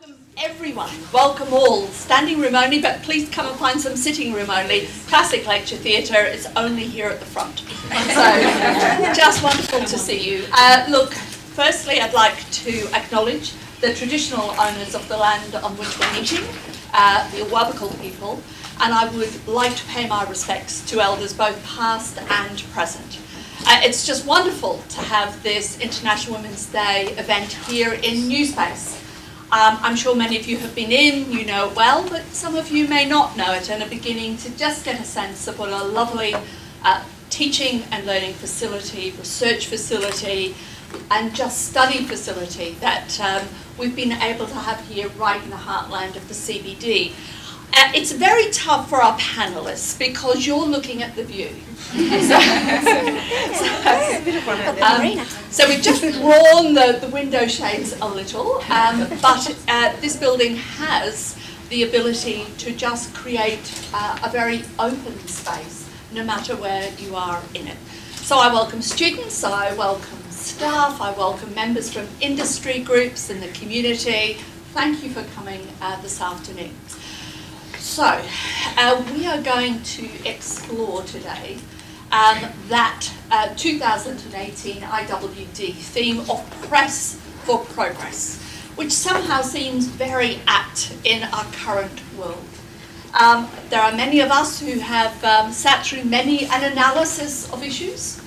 Welcome everyone, welcome all, standing room only, but please come and find some sitting room only. Classic Lecture Theatre is only here at the front. So, just wonderful to see you. Look, firstly I'd like to acknowledge the traditional owners of the land on which we're meeting, the Awabakal people, and I would like to pay my respects to elders both past and present. It's just wonderful to have this International Women's Day event here in New Space. I'm sure many of you have been in, you know it well, but some of you may not know it and are beginning to just get a sense of what a lovely teaching and learning facility, research facility, and just study facility that we've been able to have here right in the heartland of the CBD. It's very tough for our panellists because you're looking at the view. So we've just drawn the window shades a little, but this building has the ability to just create a very open space, no matter where you are in it. So I welcome students, I welcome staff, I welcome members from industry groups in the community. Thank you for coming this afternoon. So, we are going to explore today that 2018 IWD theme of Press for Progress, which somehow seems very apt in our current world. There are many of us who have sat through many an analysis of issues,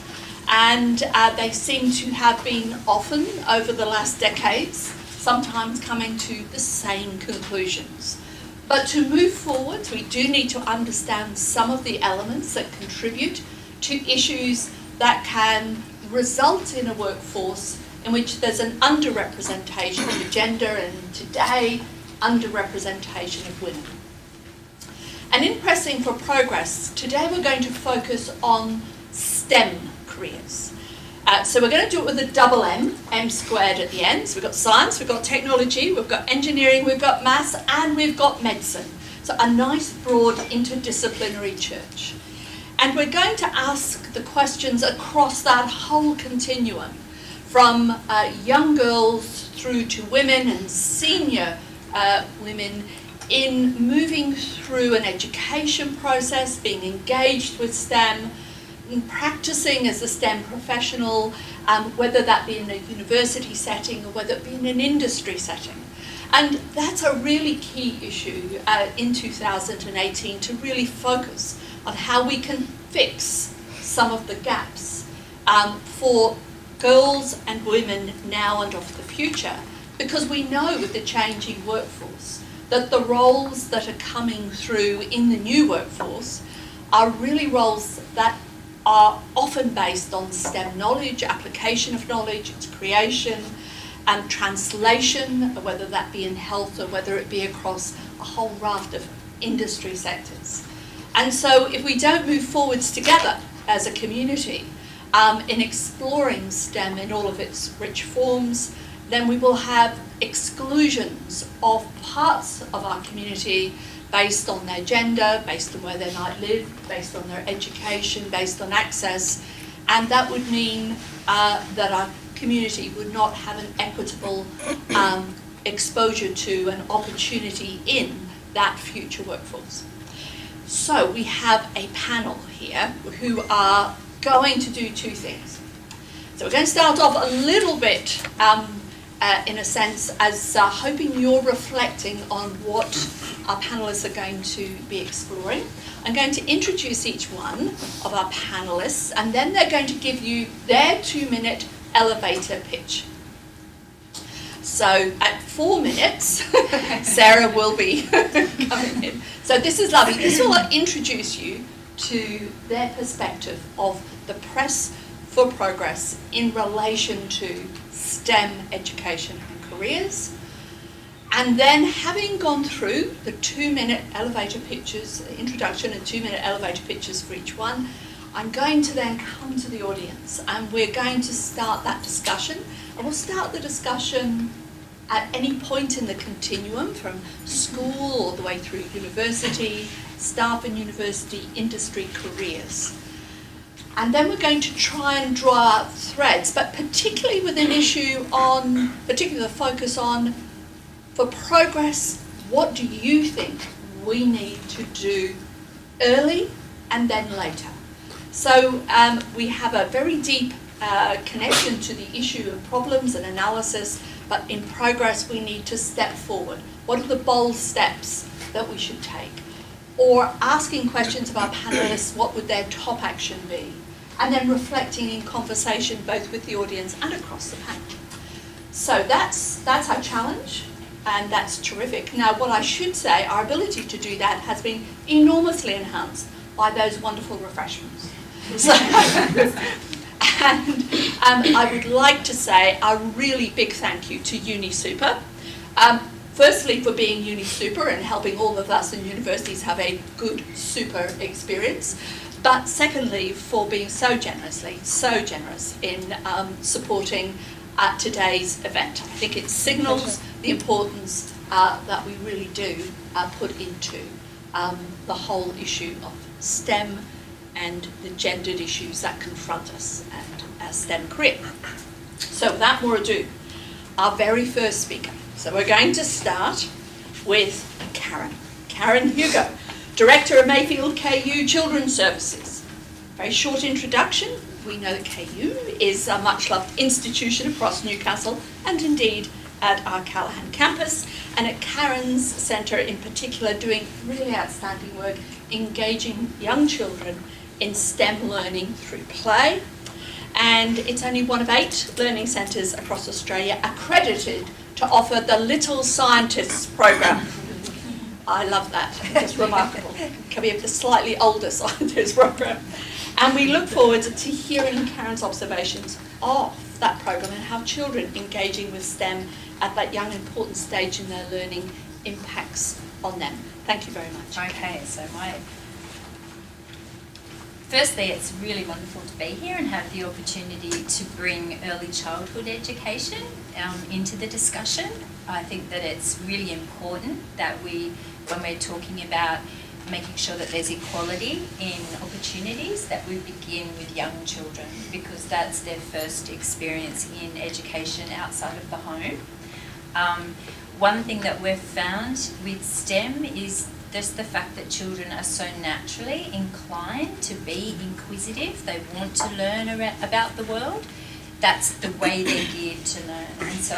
and they seem to have been often over the last decades, sometimes coming to the same conclusions. But to move forward, we do need to understand some of the elements that contribute to issues that can result in a workforce in which there's an underrepresentation of gender and today underrepresentation of women. And in Pressing for Progress, today we're going to focus on STEM careers. So we're going to do it with a double M, M squared at the end. So we've got science, we've got technology, we've got engineering, we've got maths, and we've got medicine. So a nice broad interdisciplinary church. And we're going to ask the questions across that whole continuum, from young girls through to women and senior women in moving through an education process, being engaged with STEM, practicing as a STEM professional, whether that be in a university setting or whether it be in an industry setting. And that's a really key issue in 2018, to really focus on how we can fix some of the gaps for girls and women now and of the future, because we know with the changing workforce that the roles that are coming through in the new workforce are really roles that are often based on STEM knowledge, application of knowledge, its creation, and translation, whether that be in health or whether it be across a whole raft of industry sectors. And so if we don't move forwards together as a community in exploring STEM in all of its rich forms, then we will have exclusions of parts of our community based on their gender, based on where they might live, based on their education, based on access, and that would mean that our community would not have an equitable exposure to an opportunity in that future workforce. So we have a panel here who are going to do two things. So we're going to start off a little bit in a sense as hoping you're reflecting on what our panellists are going to be exploring. I'm going to introduce each one of our panellists, and then they're going to give you their 2-minute elevator pitch. So at 4 minutes, Sarah will be coming in. So this is lovely. This will introduce you to their perspective of the Press for Progress in relation to STEM education and careers. And then, having gone through the 2-minute elevator pitches, the introduction and 2-minute elevator pitches for each one, I'm going to then come to the audience and we're going to start that discussion. And we'll start the discussion at any point in the continuum, from school all the way through university, staff in university, industry, careers. And then we're going to try and draw out threads, but particularly with an issue on, particularly the focus on For progress, what do you think we need to do early and then later? So we have a very deep connection to the issue of problems and analysis, but in progress we need to step forward. What are the bold steps that we should take? Or asking questions of our panellists, what would their top action be? And then reflecting in conversation both with the audience and across the panel. So that's our challenge, and that's terrific. Now what I should say, our ability to do that has been enormously enhanced by those wonderful refreshments. So, and I would like to say a really big thank you to UniSuper. Firstly, for being UniSuper and helping all of us in universities have a good super experience. But secondly, for being so generous in supporting today's event. I think it signals the importance that we really do put into the whole issue of STEM and the gendered issues that confront us and our STEM career. So without more ado, our very first speaker. So we're going to start with Karen Hugo, Director of Mayfield KU Children's Services. Very short introduction. We know that KU is a much-loved institution across Newcastle and indeed at our Callaghan campus, and at Karen's centre in particular doing really outstanding work engaging young children in STEM learning through play. And it's only one of 8 learning centres across Australia accredited to offer the Little Scientists program. I love that, it's remarkable. Can be the slightly older scientist program. And we look forward to hearing Karen's observations of that program and how children engaging with STEM at that young important stage in their learning impacts on them. Thank you very much. Okay, so firstly, it's really wonderful to be here and have the opportunity to bring early childhood education into the discussion. I think that it's really important that when we're talking about making sure that there's equality in opportunities, that we begin with young children, because that's their first experience in education outside of the home. One thing that we've found with STEM is just the fact that children are so naturally inclined to be inquisitive. They want to learn about the world. That's the way they're geared to learn. And so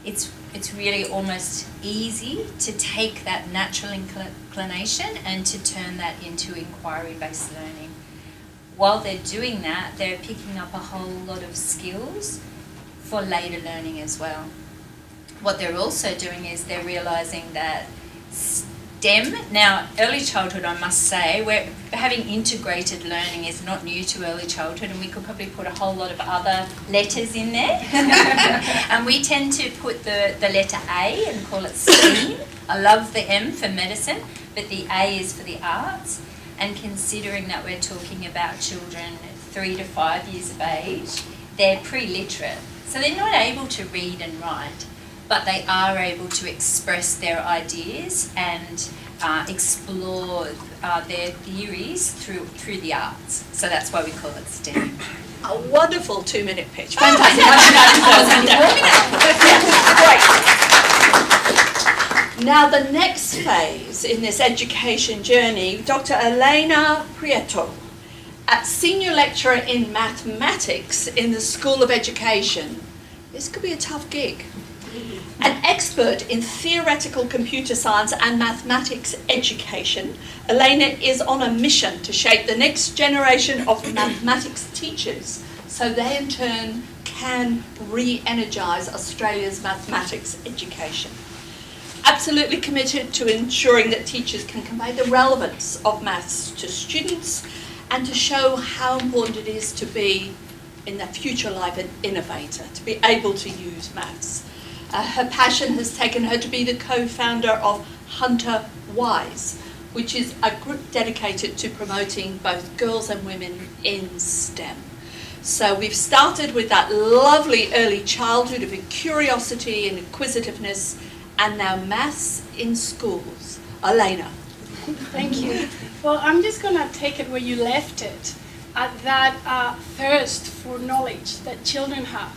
it's really almost easy to take that natural inclination and to turn that into inquiry-based learning. While they're doing that, they're picking up a whole lot of skills for later learning as well. What they're also doing is they're realising that STEM, now early childhood, I must say, having integrated learning is not new to early childhood, and we could probably put a whole lot of other letters in there. And we tend to put the letter A and call it STEAM. I love the M for medicine, but the A is for the arts. And considering that we're talking about children 3 to 5 years of age, they're pre-literate. So they're not able to read and write, but they are able to express their ideas and explore their theories through the arts. So that's why we call it STEM. A wonderful 2-minute pitch. Fantastic. Great. Now the next phase in this education journey, Dr. Elena Prieto, Senior Lecturer in Mathematics in the School of Education. This could be a tough gig. An expert in theoretical computer science and mathematics education, Elena is on a mission to shape the next generation of mathematics teachers so they in turn can re-energise Australia's mathematics education. Absolutely committed to ensuring that teachers can convey the relevance of maths to students and to show how important it is to be in the future life an innovator, to be able to use maths. Her passion has taken her to be the co-founder of Hunter Wise, which is a group dedicated to promoting both girls and women in STEM. So we've started with that lovely early childhood of curiosity and inquisitiveness, and now maths in schools. Elena. Thank you. Well, I'm just going to take it where you left it, at that thirst for knowledge that children have.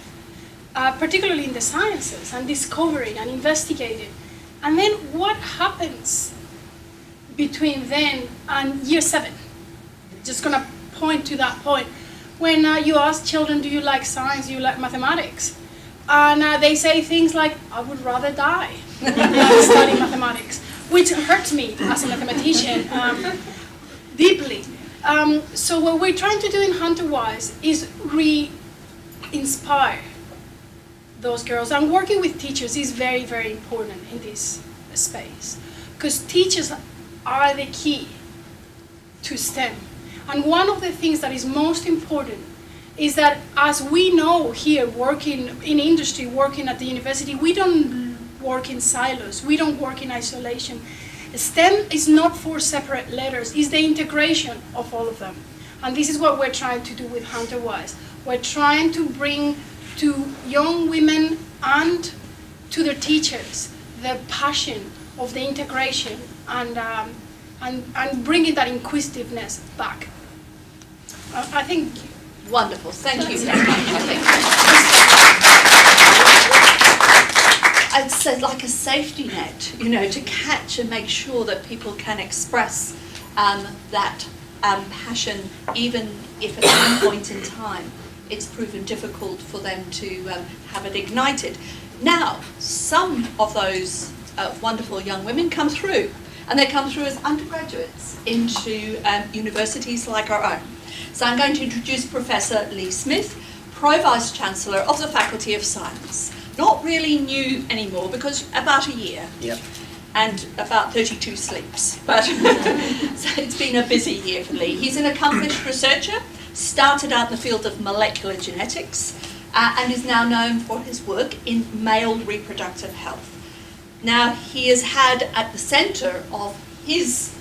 particularly in the sciences, and discovering and investigating. And then what happens between then and year 7? Just going to point to that point. When you ask children, do you like science, do you like mathematics? And they say things like, I would rather die than study mathematics, which hurts me as a mathematician deeply. So what we're trying to do in HunterWise is re-inspire those girls. And working with teachers is very, very important in this space, because teachers are the key to STEM. And one of the things that is most important is that, as we know here, working in industry, working at the university, we don't work in silos, we don't work in isolation. STEM is not 4 separate letters, it's the integration of all of them. And this is what we're trying to do with HunterWise. We're trying to bring to young women and to their teachers the passion of the integration and bringing that inquisitiveness back. I think. Wonderful, thank you very much. It's like a safety net, you know, to catch and make sure that people can express that passion, even if at some point in time it's proven difficult for them to have it ignited. Now, some of those wonderful young women come through, and they come through as undergraduates into universities like our own. So I'm going to introduce Professor Lee Smith, Pro-Vice Chancellor of the Faculty of Science. Not really new anymore, because about a year. Yep. And about 32 sleeps. But so it's been a busy year for Lee. He's an accomplished researcher, started out in the field of molecular genetics, and is now known for his work in male reproductive health. Now, he has had at the centre of his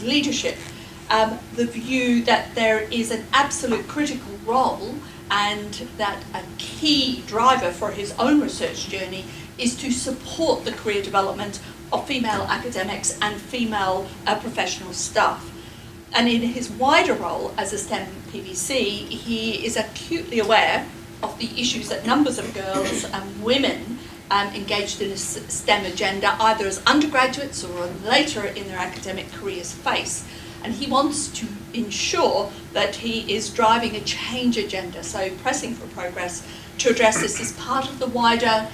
leadership the view that there is an absolute critical role, and that a key driver for his own research journey is to support the career development of female academics and female professional staff. And in his wider role as a STEM PVC, he is acutely aware of the issues that numbers of girls and women engaged in a STEM agenda, either as undergraduates or later in their academic careers, face. And he wants to ensure that he is driving a change agenda, so pressing for progress to address this as part of the wider,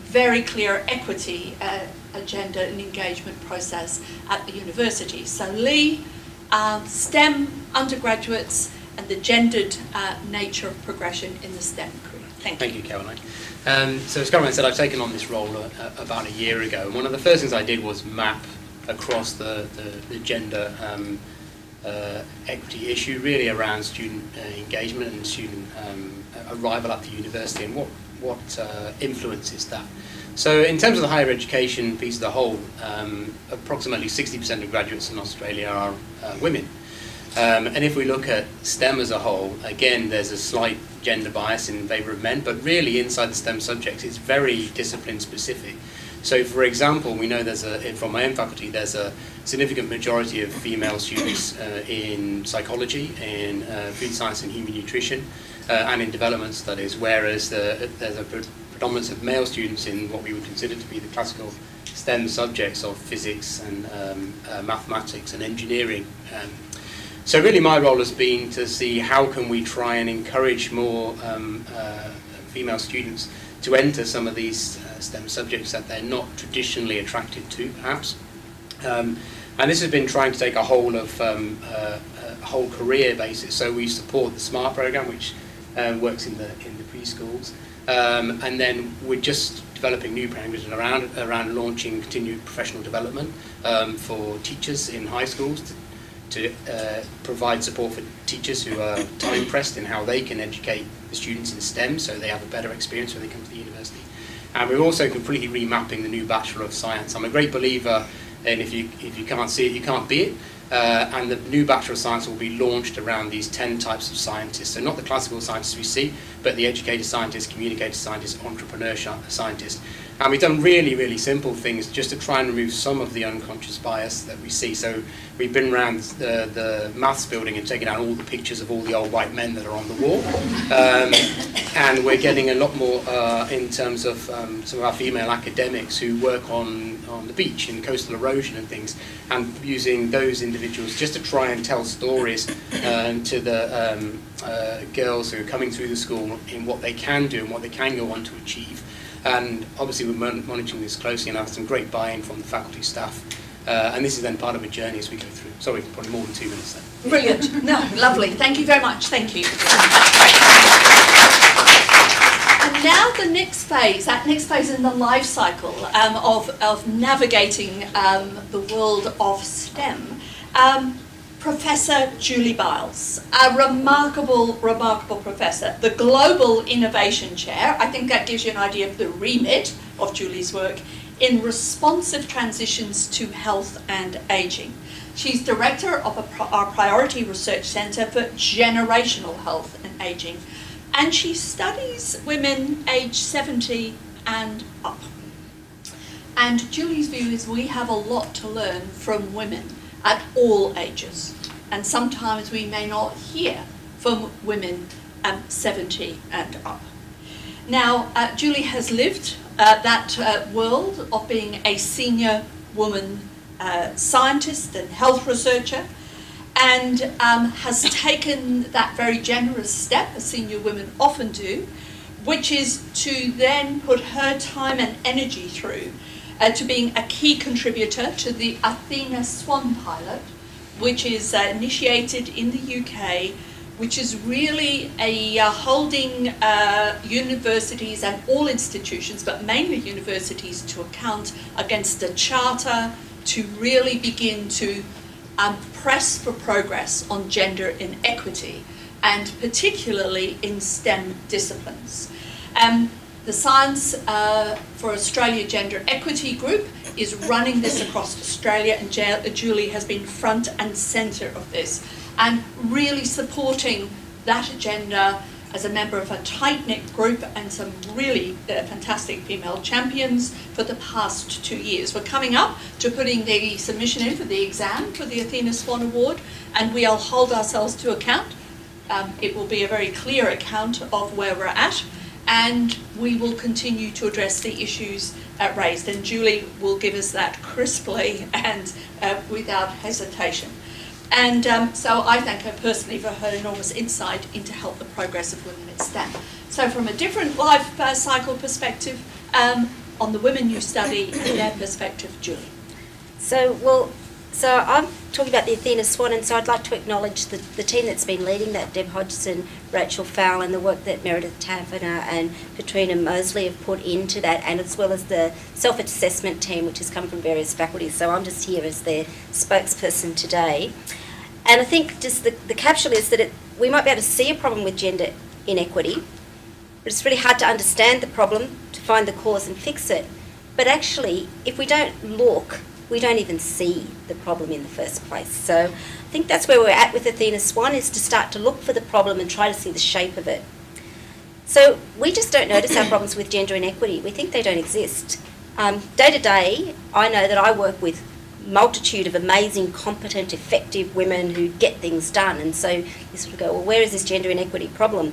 very clear equity agenda and engagement process at the university. So Lee, STEM undergraduates and the gendered nature of progression in the STEM career. Thank you. Thank you, Caroline. So as Caroline said, I've taken on this role about a year ago, and one of the first things I did was map across the gender equity issue, really around student engagement and student arrival at the university, and what influences that. So in terms of the higher education piece as a whole, approximately 60% of graduates in Australia are women. And if we look at STEM as a whole, again, there's a slight gender bias in favour of men, but really inside the STEM subjects, it's very discipline specific. So, for example, we know from my own faculty, there's a significant majority of female students in psychology, in food science and human nutrition, and in development studies, whereas there's a predominance of male students in what we would consider to be the classical STEM subjects of physics and mathematics and engineering. So really my role has been to see how can we try and encourage more female students to enter some of these STEM subjects that they're not traditionally attracted to, perhaps. And this has been trying to take a whole career basis. So we support the SMART program, which works in the preschools, and then we're just developing new programs around launching continued professional development for teachers in high schools to provide support for teachers who are time pressed in how they can educate the students in STEM so they have a better experience when they come to the university. And we're also completely remapping the new Bachelor of Science. I'm a great believer in if you can't see it, you can't be it. And the new Bachelor of Science will be launched around these 10 types of scientists. So not the classical scientists we see, but the educated scientists, communicated scientists, entrepreneur scientists. And we've done really, really simple things just to try and remove some of the unconscious bias that we see. So we've been around the maths building and taken out all the pictures of all the old white men that are on the wall. And we're getting a lot more in terms of some of our female academics who work on the beach in coastal erosion and things, and using those individuals just to try and tell stories to the girls who are coming through the school in what they can do and what they can go on to achieve. And obviously we're monitoring this closely and have some great buy-in from the faculty staff. And this is then part of a journey as we go through. Sorry, probably more than 2 minutes then. Brilliant. No, lovely. Thank you very much. Thank you. And now the next phase, that next phase in the life cycle of navigating the world of STEM. Professor Julie Biles, a remarkable professor, the Global Innovation Chair. I think that gives you an idea of the remit of Julie's work in responsive transitions to health and ageing. She's director of our Priority Research Centre for Generational Health and Ageing, and she studies women aged 70 and up. And Julie's view is we have a lot to learn from women at all ages, and sometimes we may not hear from women 70 and up. Now, Julie has lived that world of being a senior woman scientist and health researcher, and has taken that very generous step, as senior women often do, which is to then put her time and energy through to being a key contributor to the Athena Swan pilot, which is initiated in the UK, which is really holding universities and all institutions, but mainly universities, to account against a charter to really begin to press for progress on gender inequity, and particularly in STEM disciplines. The Science for Australia Gender Equity Group is running this across Australia, and Julie has been front and centre of this, and really supporting that agenda as a member of a tight-knit group and some really fantastic female champions for the past 2 years. We're coming up to putting the submission in for the exam for the Athena Swan Award, and we'll hold ourselves to account. It will be a very clear account of where we're at, and we will continue to address the issues raised, and Julie will give us that crisply and without hesitation. And so I thank her personally for her enormous insight into help the progress of women in STEM. So from a different life cycle perspective, on the women you study and their perspective, Julie. So I'm talking about the Athena Swan, and so I'd like to acknowledge the team that's been leading that, Deb Hodgson, Rachel Fowle, and the work that Meredith Taverner and Katrina Mosley have put into that, and as well as the self-assessment team, which has come from various faculties. So I'm just here as their spokesperson today. And I think just the capsule is that we might be able to see a problem with gender inequity, but it's really hard to understand the problem, to find the cause and fix it. But actually, if we don't look, we don't even see the problem in the first place. So I think that's where we're at with Athena Swan, is to start to look for the problem and try to see the shape of it. So we just don't notice our problems with gender inequity. We think they don't exist. Day to day, I know that I work with multitude of amazing, competent, effective women who get things done, and so you sort of go, well, where is this gender inequity problem?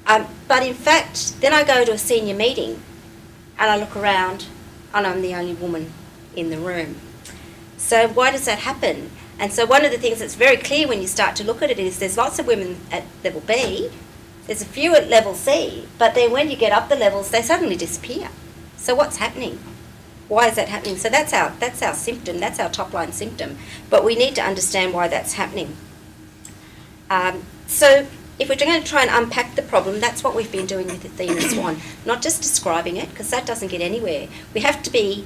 But in fact, then I go to a senior meeting and I look around and I'm the only woman in the room. So why does that happen? And so one of the things that's very clear when you start to look at it is there's lots of women at level B, there's a few at level C, but then when you get up the levels, they suddenly disappear. So what's happening? Why is that happening? So that's our symptom, that's our top line symptom, but we need to understand why that's happening. So if we're going to try and unpack the problem, that's what we've been doing with Athena Swan, not just describing it, because that doesn't get anywhere. We have to be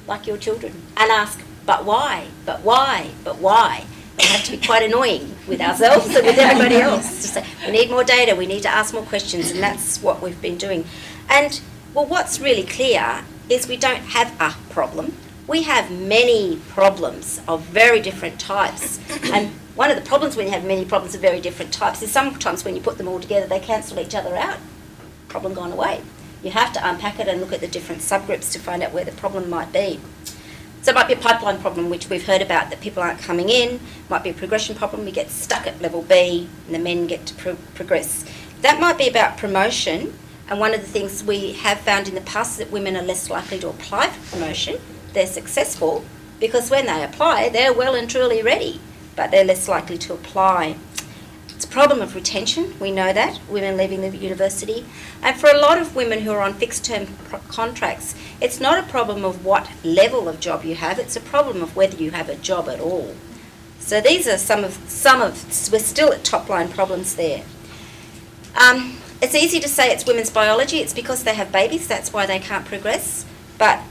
like your children and ask, but why, but why, but why? We have to be quite annoying with ourselves and with everybody else to say, we need more data, we need to ask more questions, and that's what we've been doing. And well, what's really clear is we don't have a problem. We have many problems of very different types. And one of the problems when you have many problems of very different types is sometimes when you put them all together, they cancel each other out. Problem gone away. You have to unpack it and look at the different subgroups to find out where the problem might be. So it might be a pipeline problem, which we've heard about, that people aren't coming in. Might be a progression problem. We get stuck at level B and the men get to progress. That might be about promotion. And one of the things we have found in the past is that women are less likely to apply for promotion. They're successful because when they apply, they're well and truly ready, but they're less likely to apply. It's a problem of retention, we know that, women leaving the university. And for a lot of women who are on fixed-term contracts, it's not a problem of what level of job you have, it's a problem of whether you have a job at all. So these are some of we're still at top-line problems there. It's easy to say it's women's biology, it's because they have babies, that's why they can't progress. But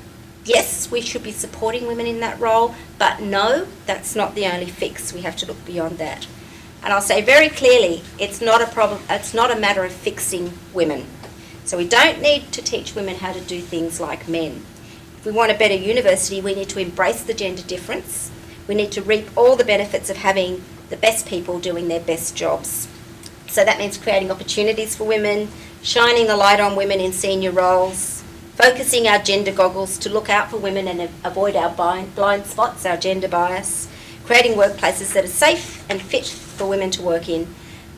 yes, we should be supporting women in that role, but no, that's not the only fix, we have to look beyond that. And I'll say very clearly, it's not a problem, it's not a matter of fixing women. So we don't need to teach women how to do things like men. If we want a better university, we need to embrace the gender difference. We need to reap all the benefits of having the best people doing their best jobs. So that means creating opportunities for women, shining the light on women in senior roles, focusing our gender goggles to look out for women and avoid our blind spots, our gender bias, creating workplaces that are safe and fit for women to work in,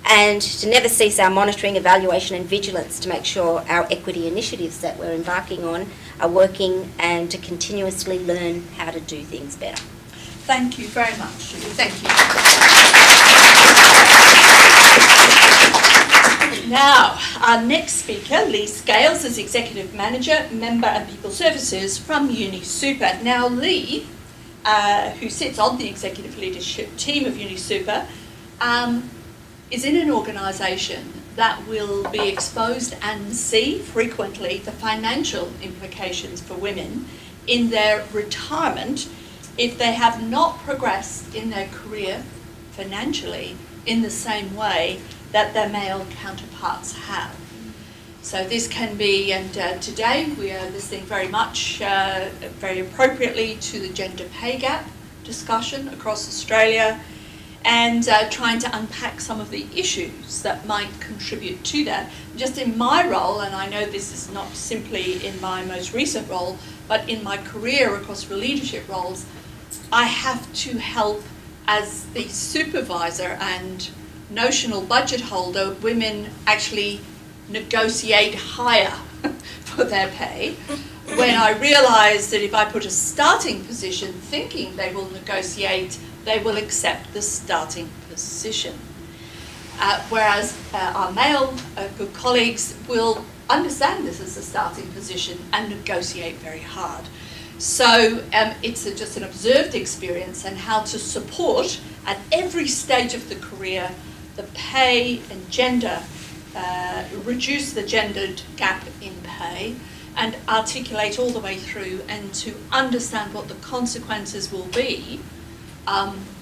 and to never cease our monitoring, evaluation and vigilance to make sure our equity initiatives that we're embarking on are working, and to continuously learn how to do things better. Thank you very much, Julie. Thank you. Now, our next speaker, Lee Scales, is Executive Manager, Member and People Services from UniSuper. Now, Lee, who sits on the executive leadership team of UniSuper, is in an organisation that will be exposed and see frequently the financial implications for women in their retirement if they have not progressed in their career financially in the same way that their male counterparts have. So this can be, and today we are listening very much, very appropriately to the gender pay gap discussion across Australia, and trying to unpack some of the issues that might contribute to that. Just in my role, and I know this is not simply in my most recent role, but in my career across leadership roles, I have to help as the supervisor and notional budget holder women actually negotiate higher for their pay, when I realise that if I put a starting position thinking they will negotiate, they will accept the starting position. Whereas our male good colleagues will understand this as a starting position and negotiate very hard. So it's just an observed experience, and how to support at every stage of the career the pay and gender, reduce the gendered gap in pay, and articulate all the way through, and to understand what the consequences will be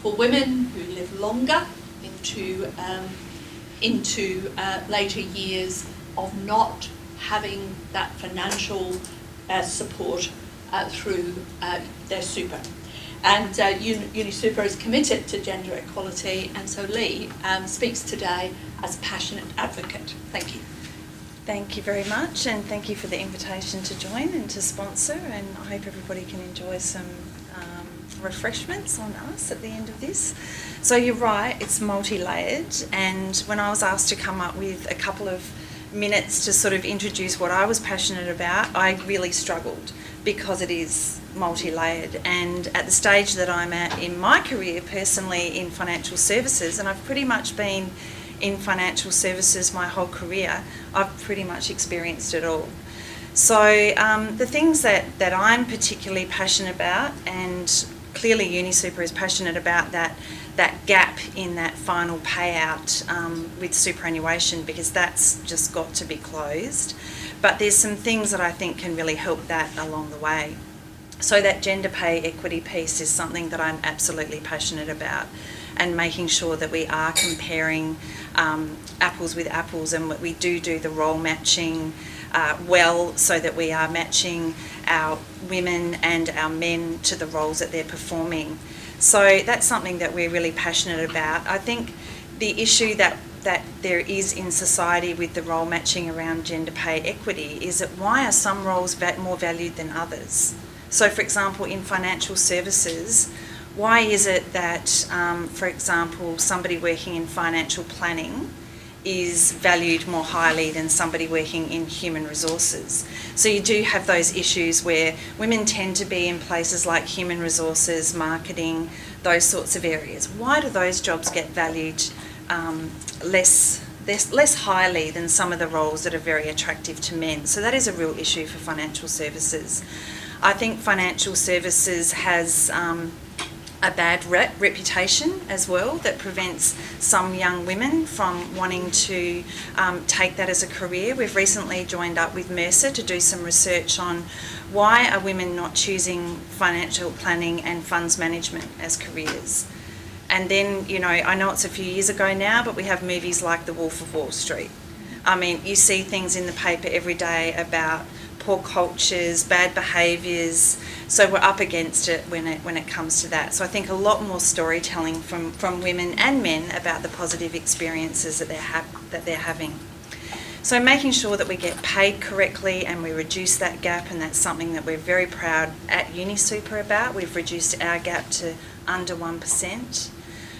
for women who live longer into later years of not having that financial support through their super. And UniSuper is committed to gender equality, and so Lee speaks today as a passionate advocate. Thank you. Thank you very much, and thank you for the invitation to join and to sponsor, and I hope everybody can enjoy some refreshments on us at the end of this. So you're right, it's multi-layered, and when I was asked to come up with a couple of minutes to sort of introduce what I was passionate about, I really struggled because it is multi-layered, and at the stage that I'm at in my career personally in financial services, and I've pretty much been in financial services my whole career, I've pretty much experienced it all. So the things that I'm particularly passionate about, and clearly UniSuper is passionate about that gap in that final payout with superannuation, because that's just got to be closed. But there's some things that I think can really help that along the way. So that gender pay equity piece is something that I'm absolutely passionate about, and making sure that we are comparing apples with apples, and we do the role matching well, so that we are matching our women and our men to the roles that they're performing. So that's something that we're really passionate about. I think the issue that that there is in society with the role matching around gender pay equity is that why are some roles more valued than others? So, for example, in financial services, why is it that, for example, somebody working in financial planning is valued more highly than somebody working in human resources? So you do have those issues where women tend to be in places like human resources, marketing, those sorts of areas. Why do those jobs get valued less highly than some of the roles that are very attractive to men? So that is a real issue for financial services. I think financial services has a bad reputation as well that prevents some young women from wanting to take that as a career. We've recently joined up with Mercer to do some research on why are women not choosing financial planning and funds management as careers. And then, you know, I know it's a few years ago now, but we have movies like The Wolf of Wall Street. I mean, you see things in the paper every day about poor cultures, bad behaviours, so we're up against it when it comes to that. So I think a lot more storytelling from women and men about the positive experiences that they're having. So making sure that we get paid correctly and we reduce that gap, and that's something that we're very proud at UniSuper about. We've reduced our gap to under 1%.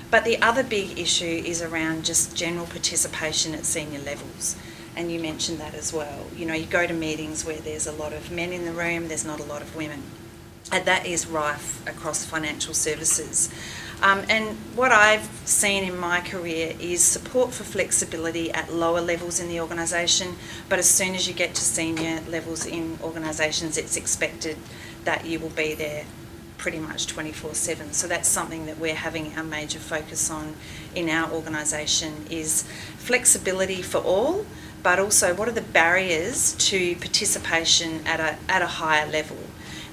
But the other big issue is around just general participation at senior levels. And you mentioned that as well. You know, you go to meetings where there's a lot of men in the room, there's not a lot of women. And that is rife across financial services. And what I've seen in my career is support for flexibility at lower levels in the organisation, but as soon as you get to senior levels in organisations, it's expected that you will be there pretty much 24/7. So that's something that we're having our major focus on in our organisation, is flexibility for all, but also what are the barriers to participation at a higher level,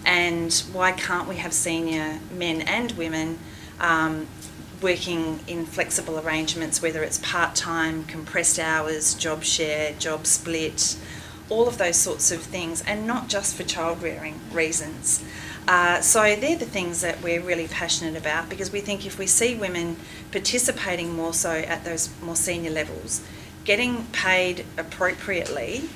and why can't we have senior men and women working in flexible arrangements, whether it's part-time, compressed hours, job share, job split, all of those sorts of things, and not just for child-rearing reasons. So they're the things that we're really passionate about, because we think if we see women participating more so at those more senior levels, getting paid appropriately,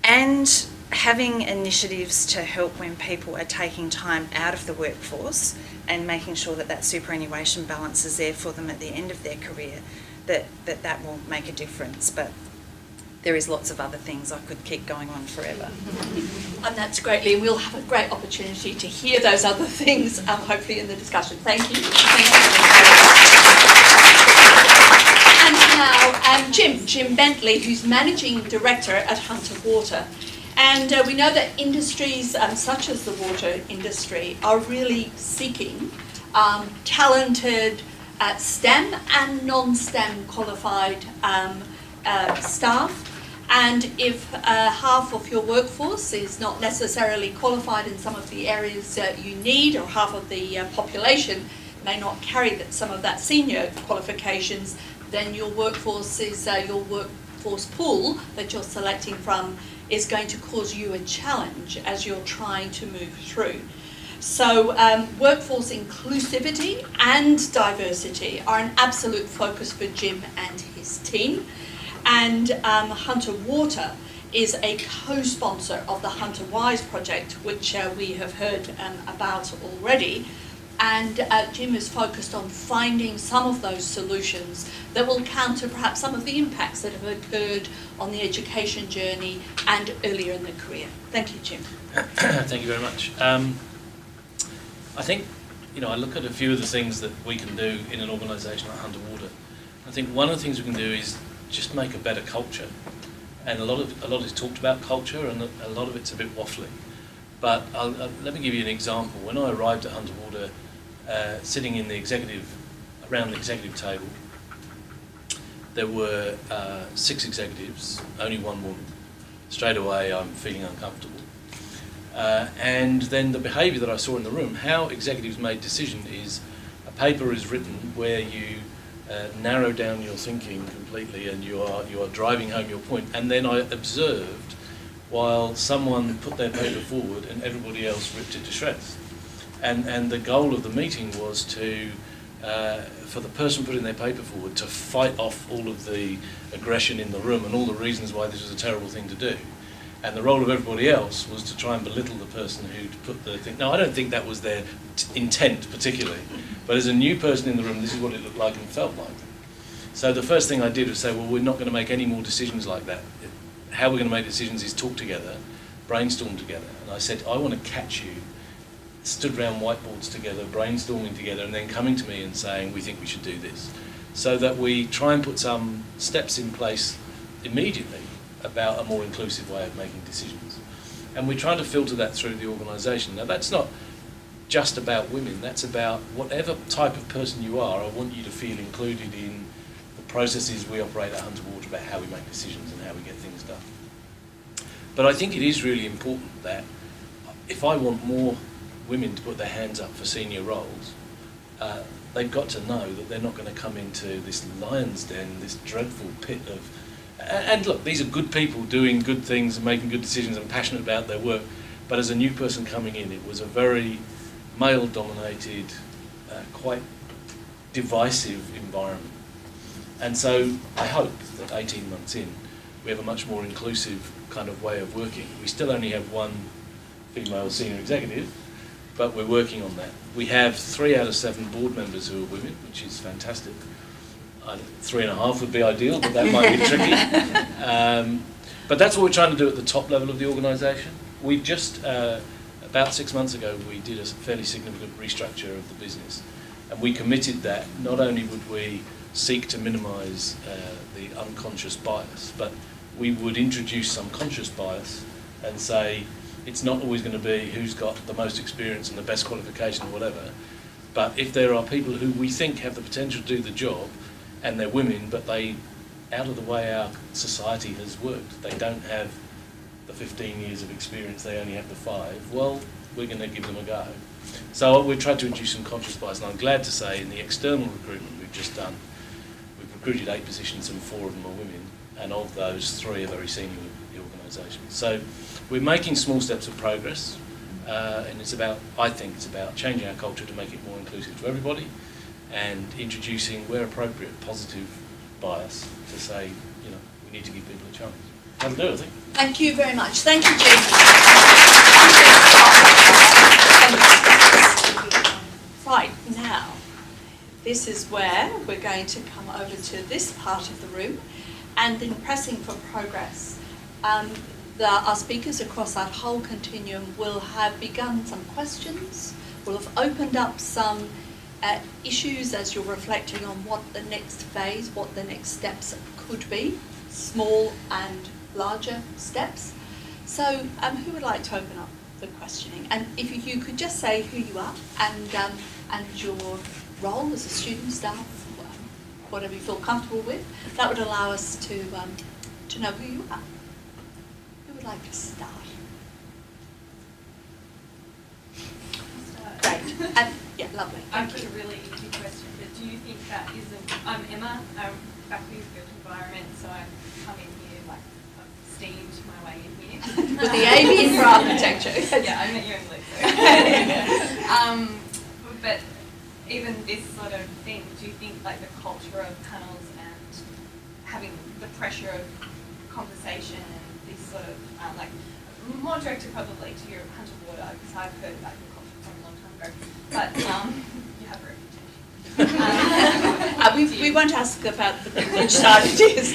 and having initiatives to help when people are taking time out of the workforce and making sure that that superannuation balance is there for them at the end of their career, that will make a difference. But there is lots of other things. I could keep going on forever. And that's greatly, and we'll have a great opportunity to hear those other things, hopefully in the discussion. Thank you. Thank you. And now Jim Bentley, who's Managing Director at Hunter Water. And we know that industries such as the water industry are really seeking talented STEM and non-STEM qualified staff. And if half of your workforce is not necessarily qualified in some of the areas that you need, or half of the population may not carry some of that senior qualifications, then your workforce is your workforce pool that you're selecting from is going to cause you a challenge as you're trying to move through. So workforce inclusivity and diversity are an absolute focus for Jim and his team. And Hunter Water is a co-sponsor of the Hunter Wise project, which we have heard about already. And Jim is focused on finding some of those solutions that will counter perhaps some of the impacts that have occurred on the education journey and earlier in the career. Thank you, Jim. Thank you very much. I think, you know, I look at a few of the things that we can do in an organisation like Hunter Water. I think one of the things we can do is just make a better culture. And a lot is talked about culture, and a lot of it's a bit waffling. But let me give you an example. When I arrived at Hunter Water, sitting in around the executive table, there were 6 executives, only 1 woman. Straight away, I'm feeling uncomfortable. And then the behaviour that I saw in the room, how executives made decision is a paper is written where you narrow down your thinking completely, and you are driving home your point. And then I observed while someone put their paper forward and everybody else ripped it to shreds. And the goal of the meeting was to for the person putting their paper forward to fight off all of the aggression in the room and all the reasons why this was a terrible thing to do. And the role of everybody else was to try and belittle the person who'd put the thing. Now, I don't think that was their intent particularly, but as a new person in the room, this is what it looked like and felt like. So the first thing I did was say, well, we're not going to make any more decisions like that. How we're going to make decisions is talk together, brainstorm together. And I said, I want to catch you, stood around whiteboards together, brainstorming together, and then coming to me and saying, we think we should do this. So that we try and put some steps in place immediately about a more inclusive way of making decisions. And we're trying to filter that through the organisation. Now, that's not just about women, that's about whatever type of person you are. I want you to feel included in the processes we operate at Hunter Water about how we make decisions and how we get things done. But I think it is really important that if I want more women to put their hands up for senior roles, they've got to know that they're not going to come into this lion's den, this dreadful pit of... And look, these are good people doing good things and making good decisions and passionate about their work, but as a new person coming in, it was a very male-dominated, quite divisive environment. And so I hope that 18 months in, we have a much more inclusive kind of way of working. We still only have one female senior executive, but we're working on that. We have 3 out of 7 board members who are women, which is fantastic. 3.5 would be ideal, but that might be tricky. But that's what we're trying to do at the top level of the organisation. We've just, about 6 months ago, we did a fairly significant restructure of the business. And we committed that not only would we seek to minimise the unconscious bias, but we would introduce some conscious bias and say it's not always going to be who's got the most experience and the best qualification or whatever, but if there are people who we think have the potential to do the job and they're women, but they, out of the way our society has worked, they don't have the 15 years of experience, they only have the 5, well, we're going to give them a go. So we've tried to introduce some conscious bias, and I'm glad to say in the external recruitment we've just done, we've recruited 8 positions and 4 of them are women, and of those 3 are very senior in the organisation. So we're making small steps of progress, and it's about, I think it's about changing our culture to make it more inclusive to everybody and introducing, where appropriate, positive bias to say, you know, we need to give people a chance. That'll do, I think. Thank you very much. Thank you, Jim. Right, now, this is where we're going to come over to this part of the room, and in pressing for progress, our speakers across that whole continuum will have begun some questions, will have opened up some issues as you're reflecting on what the next phase, what the next steps could be, small and larger steps. So who would like to open up the questioning? And if you could just say who you are and your role as a student, staff, whatever you feel comfortable with, that would allow us to know who you are. Who would like to start? Great. Yeah, lovely. I've got a really easy question, but do you think that I'm Emma, I'm faculty of built environment, so I'm coming here, like, I've steamed my way in here. With the AB for architecture. Yeah, I met you in Luke. But even this sort of thing, do you think like the culture of panels and having the pressure of conversation and this sort of, like, more directed probably to your Hunter Water, because I've heard about your culture from a long time ago, but you have a reputation. We won't ask about which side it is.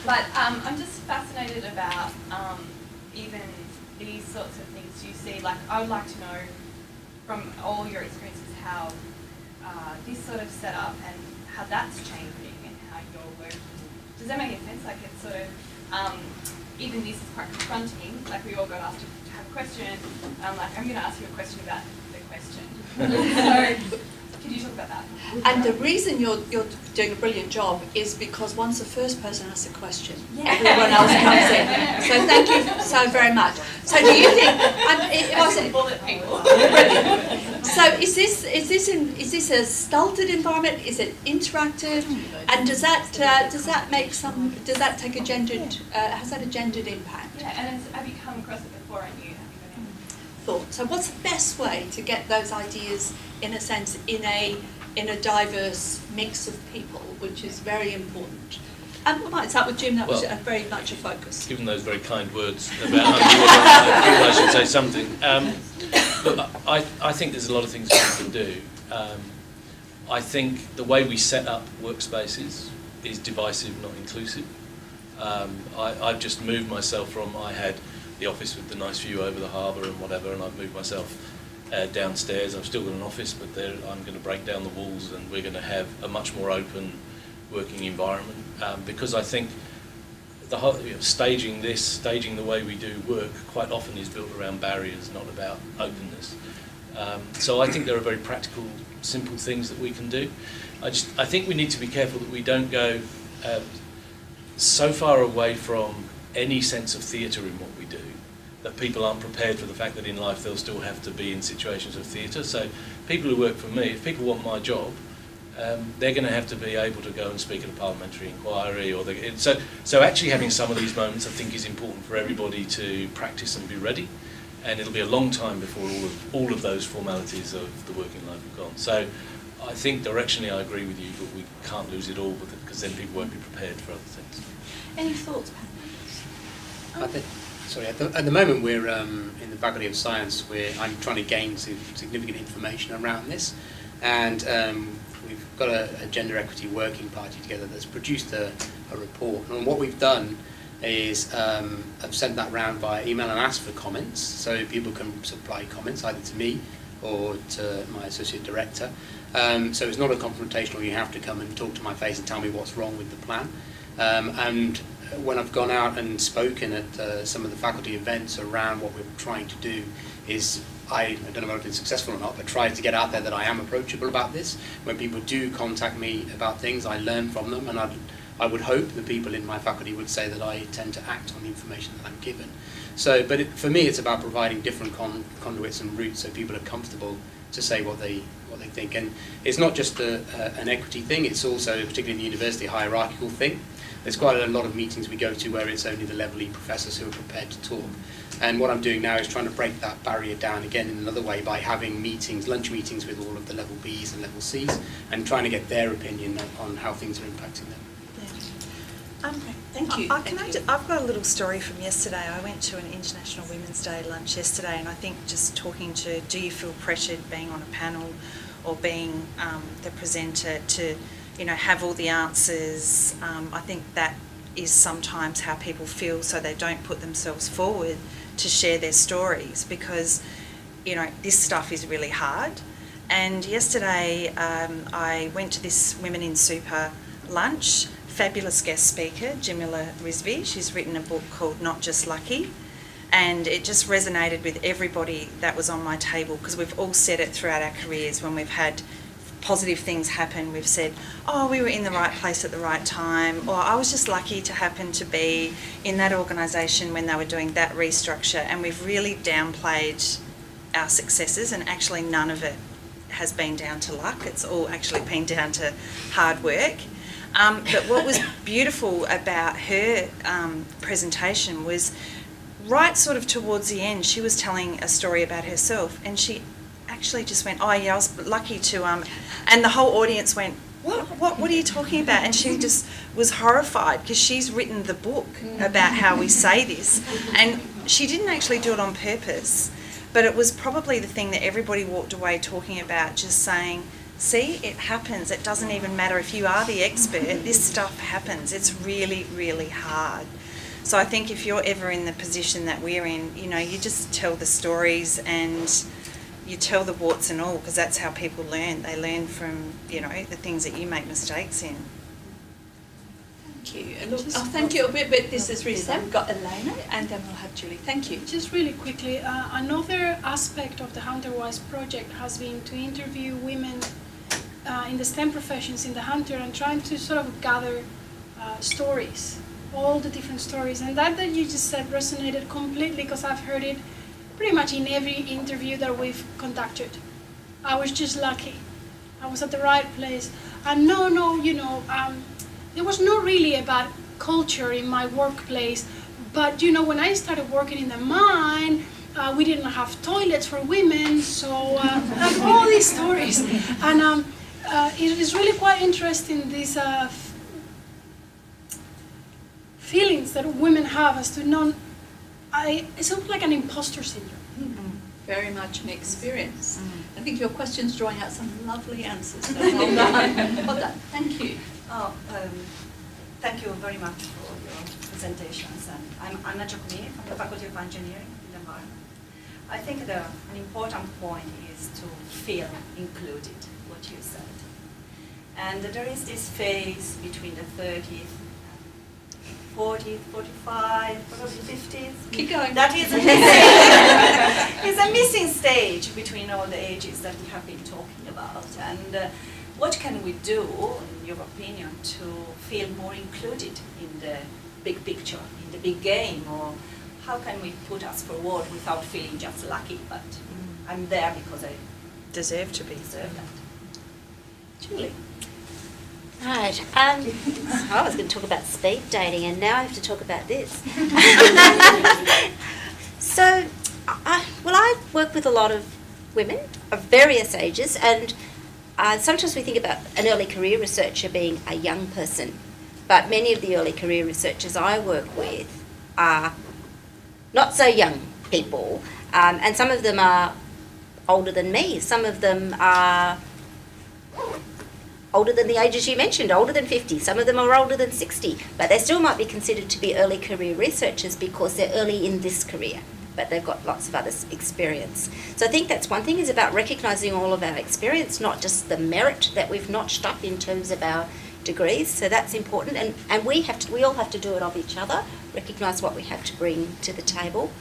But I'm just fascinated about even these sorts of things. Do you see, like, I would like to know from all your experiences how this sort of setup and how that's changing and how you're working. Does that make any sense? Like, it's sort of, even this is quite confronting, like we all got asked to have a question. Like, I'm going to ask you a question about the question. So, can you talk about that? And the reason you're doing a brilliant job is because once the first person asks a question, yeah, everyone else comes in. So thank you so very much. So do you think? Bullet people. So is this a stulted environment? Is it interactive? And does that take a gendered? Has that a gendered impact? Yeah, and have you come across it before? And have you got any thought? So what's the best way to get those ideas, in a sense, in a in a diverse mix of people, which is very important. And we might start with Jim, that was very much a focus. Given those very kind words about I feel I should say something. Look, I think there's a lot of things we can do. I think the way we set up workspaces is divisive, not inclusive. I've just moved myself from, I had the office with the nice view over the harbour and whatever, and I've moved myself downstairs. I've still got an office, but there I'm going to break down the walls and we're going to have a much more open working environment, because I think the whole, staging the way we do work quite often is built around barriers, not about openness. So I think there are very practical, simple things that we can do. I think we need to be careful that we don't go so far away from any sense of theatre in what we do that people aren't prepared for the fact that in life they'll still have to be in situations of theatre. So people who work for me, if people want my job, they're going to have to be able to go and speak at a parliamentary inquiry, or so actually having some of these moments I think is important for everybody to practice and be ready, and it'll be a long time before all of those formalities of the working life have gone. So I think directionally I agree with you, but we can't lose it all because then people won't be prepared for other things. Any thoughts, Pat? I think, sorry, at the moment we're in the Faculty of Science where I'm trying to gain significant information around this, and we've got a gender equity working party together that's produced a report, and what we've done is I've sent that round by email and asked for comments, so people can supply comments either to me or to my associate director. So it's not a confrontational, you have to come and talk to my face and tell me what's wrong with the plan. And when I've gone out and spoken at some of the faculty events around what we're trying to do is, I don't know whether I've been successful or not, but try to get out there that I am approachable about this. When people do contact me about things, I learn from them, and I would hope the people in my faculty would say that I tend to act on the information that I'm given. So, but for me, it's about providing different conduits and routes so people are comfortable to say what they think. And it's not just an equity thing, it's also, particularly in the university, a hierarchical thing. There's quite a lot of meetings we go to where it's only the level E professors who are prepared to talk. And what I'm doing now is trying to break that barrier down again in another way by having meetings, lunch meetings with all of the level Bs and level Cs, and trying to get their opinion on how things are impacting them. Thank you. I've got a little story from yesterday. I went to an International Women's Day lunch yesterday, and I think just talking to, do you feel pressured being on a panel or being the presenter to, have all the answers? I think that is sometimes how people feel, so they don't put themselves forward to share their stories, because, this stuff is really hard. And yesterday I went to this Women in Super lunch. Fabulous guest speaker, Jamila Rizvi. She's written a book called Not Just Lucky, and it just resonated with everybody that was on my table, because we've all said it throughout our careers when we've had positive things happen. We've said, oh, we were in the right place at the right time, or I was just lucky to happen to be in that organisation when they were doing that restructure, and we've really downplayed our successes, and actually none of it has been down to luck. It's all actually been down to hard work. But what was beautiful about her presentation was right sort of towards the end, she was telling a story about herself, and she actually just went, oh yeah, I was lucky to, and the whole audience went, what are you talking about? And she just was horrified, because she's written the book about how we say this, and she didn't actually do it on purpose, but it was probably the thing that everybody walked away talking about, just saying, see, it happens. It doesn't even matter if you are the expert. This stuff happens. It's really, really hard. So I think if you're ever in the position that we're in, you just tell the stories and you tell the warts and all, because that's how people learn. They learn from, the things that you make mistakes in. Thank you. And thank you a bit, but this is Risa. We've got Elena, and then we'll have Julie. Thank you. Just really quickly, another aspect of the HunterWise project has been to interview women in the STEM professions in the Hunter, and trying to sort of gather stories, all the different stories. And that you just said resonated completely, because I've heard it pretty much in every interview that we've conducted. I was just lucky. I was at the right place. And there was not really a bad culture in my workplace, but when I started working in the mine, we didn't have toilets for women, so all these stories. And it is really quite interesting, these feelings that women have as to it's sort of like an imposter syndrome. Very much an experience. I think your question's drawing out some lovely answers. So well done. Well done. Thank you. Thank you very much for your presentations. And I'm Anna Giacomini from the Faculty of Engineering in the Environment. I think an important point is to feel included, what you said. And there is this phase between the 30th, 40th, 45, probably 50th. Keep going. That is a missing, it's a missing stage between all the ages that we have been talking about. And what can we do, in your opinion, to feel more included in the big picture, in the big game? Or how can we put us forward without feeling just lucky, but I'm there because I Deserve to be. deserve that? Julie? Right. I was going to talk about speed dating, and now I have to talk about this. So, I work with a lot of women of various ages, and sometimes we think about an early career researcher being a young person, but many of the early career researchers I work with are not so young people, and some of them are older than me. Some of them are older than the ages you mentioned, older than 50. Some of them are older than 60, but they still might be considered to be early career researchers because they're early in this career, but they've got lots of other experience. So I think that's one thing, is about recognising all of our experience, not just the merit that we've notched up in terms of our degrees. So that's important, and we all have to do it of each other, recognise what we have to bring to the table.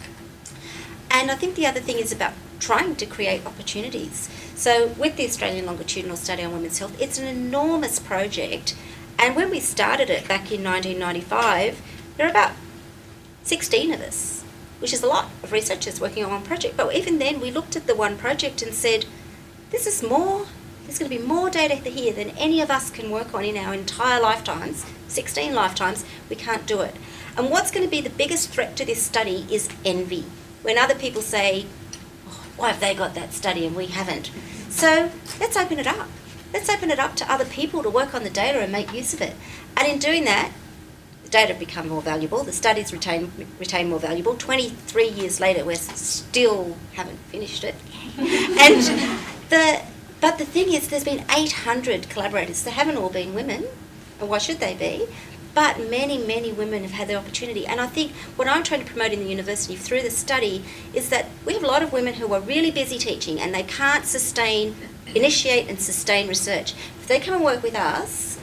And I think the other thing is about trying to create opportunities. So with the Australian Longitudinal Study on Women's Health, it's an enormous project, and when we started it back in 1995, there were about 16 of us, which is a lot of researchers working on one project. But even then, we looked at the one project and said, there's going to be more data here than any of us can work on in our entire lifetimes, 16 lifetimes. We can't do it. And what's going to be the biggest threat to this study is envy. When other people say, oh, why have they got that study and we haven't? So let's open it up. Let's open it up to other people to work on the data and make use of it. And in doing that, the data become more valuable, the studies retain more valuable. 23 years later, we still haven't finished it. But the thing is, there's been 800 collaborators. They haven't all been women, and why should they be? But many, many women have had the opportunity. And I think what I'm trying to promote in the university through the study is that we have a lot of women who are really busy teaching and they can't initiate and sustain research. If they come and work with us,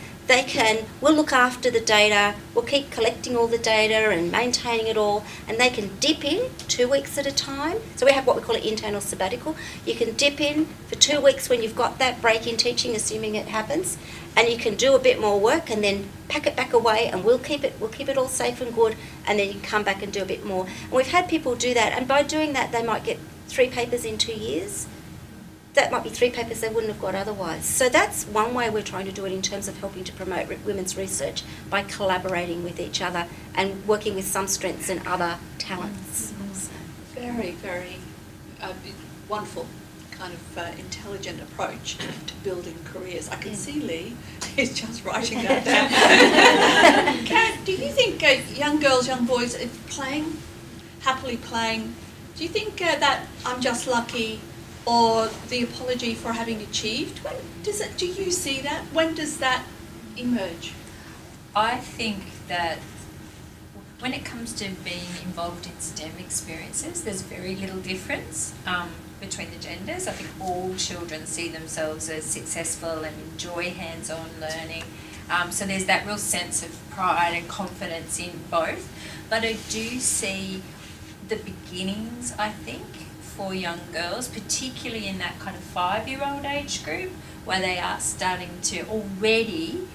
we'll look after the data, we'll keep collecting all the data and maintaining it all, and they can dip in 2 weeks at a time. So we have what we call an internal sabbatical. You can dip in for 2 weeks when you've got that break in teaching, assuming it happens, and you can do a bit more work and then pack it back away, and we'll keep it all safe and good, and then you can come back and do a bit more. And we've had people do that, and by doing that they might get 3 papers in 2 years. That might be 3 papers they wouldn't have got otherwise. So that's one way we're trying to do it in terms of helping to promote women's research, by collaborating with each other and working with some strengths and other talents. Very, very wonderful kind of intelligent approach to building careers. I can see Lee is just writing that down. Karen, do you think young girls, young boys happily playing, do you think that I'm just lucky, or the apology for having achieved? Do you see that? When does that emerge? I think that when it comes to being involved in STEM experiences, there's very little difference between the genders. I think all children see themselves as successful and enjoy hands-on learning. So there's that real sense of pride and confidence in both. But I do see the beginnings, I think, for young girls, particularly in that kind of 5-year-old age group, where they are starting to already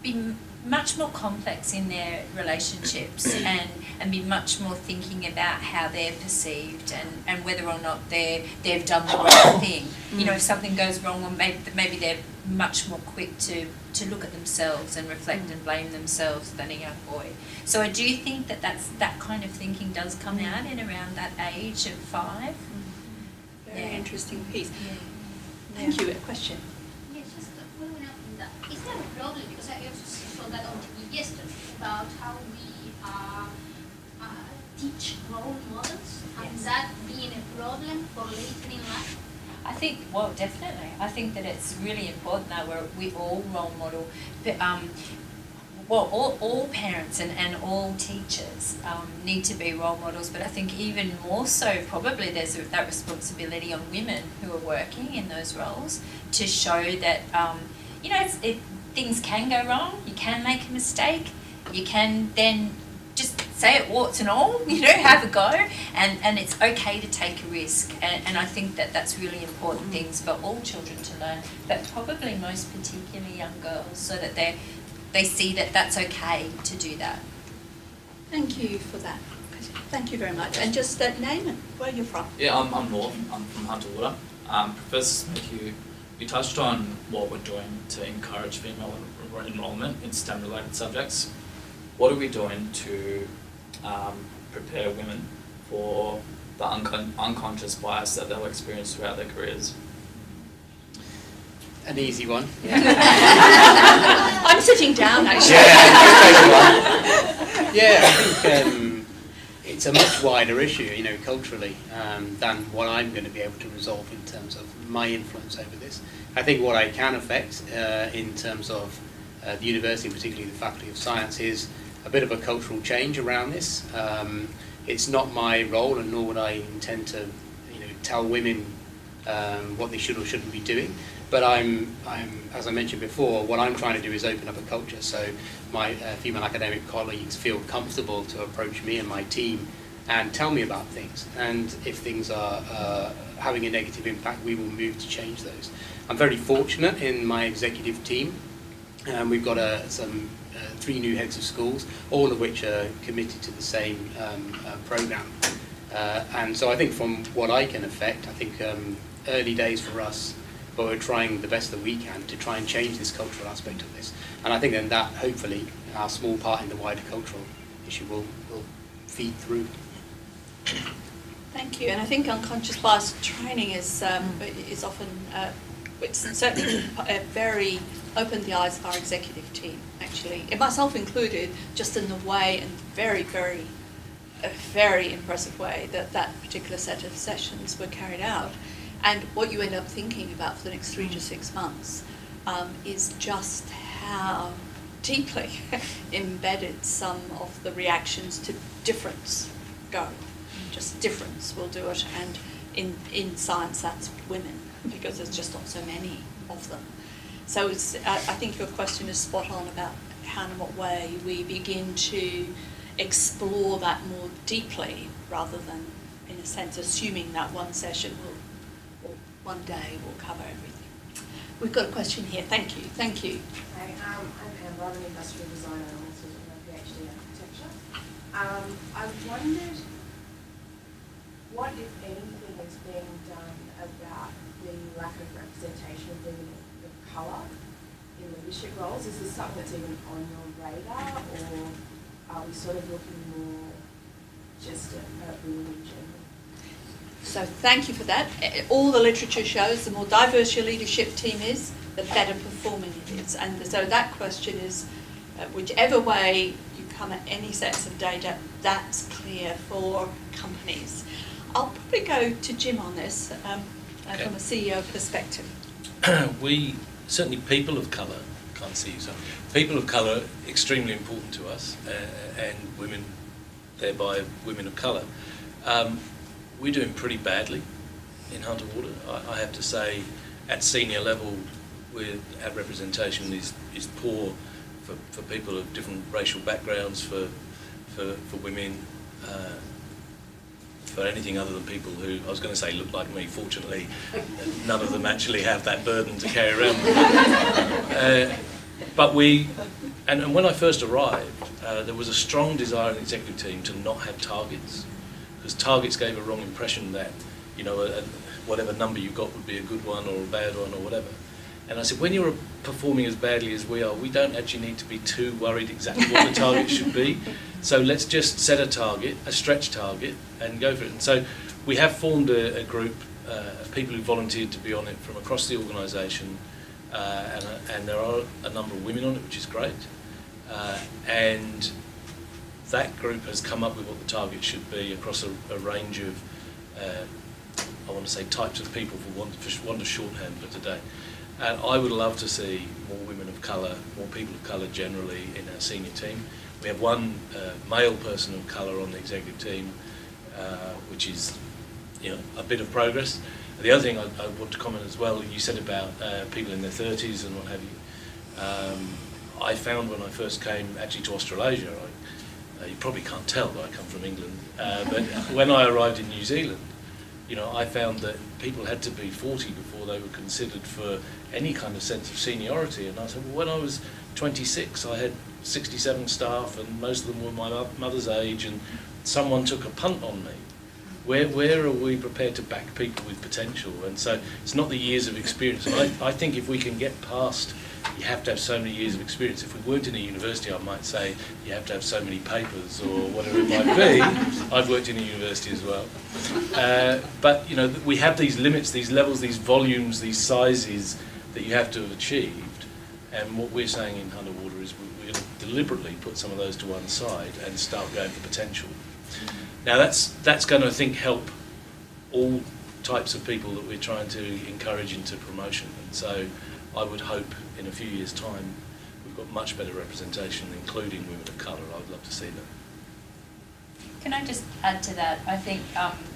be much more complex in their relationships and be much more thinking about how they're perceived and whether or not they've done the right thing. You know, if something goes wrong, or maybe they're much more quick to look at themselves and reflect and blame themselves than a young boy. So I do think that kind of thinking does come out in around that age of 5. Very interesting piece. Yeah. Thank you. A question. is there a problem? Because I also saw that on TV yesterday about how we teach role models, and that being a problem for later in life. I think, well, definitely. I think that it's really important that we all role model. But, well, all parents and all teachers need to be role models, but I think even more so probably there's that responsibility on women who are working in those roles to show that, you know, things can go wrong, you can make a mistake, you can then just say it warts and all, you know, have a go, and it's okay to take a risk. And I think that that's really important things for all children to learn, but probably most particularly young girls, so that they see that that's okay to do that. Thank you for that. Thank you very much. And just name it, where you're from. Yeah, I'm North. I'm from Hunter Water. Professor Smith, you touched on what we're doing to encourage female enrolment in STEM-related subjects. What are we doing to prepare women for the unconscious bias that they'll experience throughout their careers? An easy one. I'm sitting down, actually. Yeah, I think it's a much wider issue, you know, culturally, than what I'm going to be able to resolve in terms of my influence over this. I think what I can affect in terms of the university, particularly the Faculty of Science, is a bit of a cultural change around this. It's not my role, and nor would I intend to, you know, tell women what they should or shouldn't be doing. But I'm, as I mentioned before, what I'm trying to do is open up a culture so my female academic colleagues feel comfortable to approach me and my team and tell me about things. And if things are having a negative impact, we will move to change those. I'm very fortunate in my executive team. We've got some 3 new heads of schools, all of which are committed to the same programme. And so I think from what I can affect, I think early days for us, but we're trying the best that we can to try and change this cultural aspect of this. And I think then that, hopefully, our small part in the wider cultural issue will feed through. Thank you. And I think unconscious bias training is often, it's certainly very opened the eyes of our executive team, actually, and myself included, just in the way, and a very impressive way that particular set of sessions were carried out. And what you end up thinking about for the next 3 to 6 months is just how deeply embedded some of the reactions to difference go. Just difference will do it, and in science that's women, because there's just not so many of them. So I think your question is spot on about how and what way we begin to explore that more deeply, rather than, in a sense, assuming that one session will, or one day will cover everything. We've got a question here. Thank you. Thank you. Hi, I'm Amber. I'm an industrial designer and also doing a PhD in architecture. I wondered what, if anything, is being done about the lack of representation of women of colour in leadership roles. Is this something that's even on your radar, or are we sort of looking more just at women in general? So thank you for that. All the literature shows the more diverse your leadership team is, the better performing it is. And so that question is, whichever way you come at any sets of data, that's clear for companies. I'll probably go to Jim on this from a CEO perspective. We, certainly people of colour, can't see you, so people of colour are extremely important to us, and women, thereby women of colour. We're doing pretty badly in Hunter Water. I have to say, at senior level, our representation is poor for people of different racial backgrounds, for women, for anything other than people who, I was going to say, look like me. Fortunately, none of them actually have that burden to carry around with them. But and when I first arrived, there was a strong desire in the executive team to not have targets, because targets gave a wrong impression that, you know, whatever number you got would be a good one or a bad one or whatever. And I said, when you're performing as badly as we are, we don't actually need to be too worried exactly what the target should be. So let's just set a target, a stretch target, and go for it. And so we have formed a group of people who volunteered to be on it from across the organisation, and there are a number of women on it, which is great. And that group has come up with what the target should be across a range of, I want to say, types of people, for want of shorthand for today. And I would love to see more women of colour, more people of colour generally in our senior team. We have one male person of colour on the executive team, which is, a bit of progress. The other thing I want to comment as well, you said about people in their 30s and what have you. I found when I first came actually to Australasia, you probably can't tell that I come from England, but when I arrived in New Zealand, I found that people had to be 40 before they were considered for any kind of sense of seniority. And I said, well, when I was 26, I had 67 staff, and most of them were my mother's age, and someone took a punt on me. Where are we prepared to back people with potential? And so it's not the years of experience. And I think if we can get past, you have to have so many years of experience. If we weren't in a university, I might say you have to have so many papers or whatever it might be. I've worked in a university as well. But we have these limits, these levels, these volumes, these sizes that you have to have achieved. And what we're saying in Underwater is we're going to deliberately put some of those to one side and start going for potential. Now that's going to, I think, help all types of people that we're trying to encourage into promotion. And so I would hope in a few years' time we've got much better representation, including women of colour. I would love to see that. Can I just add to that? I think,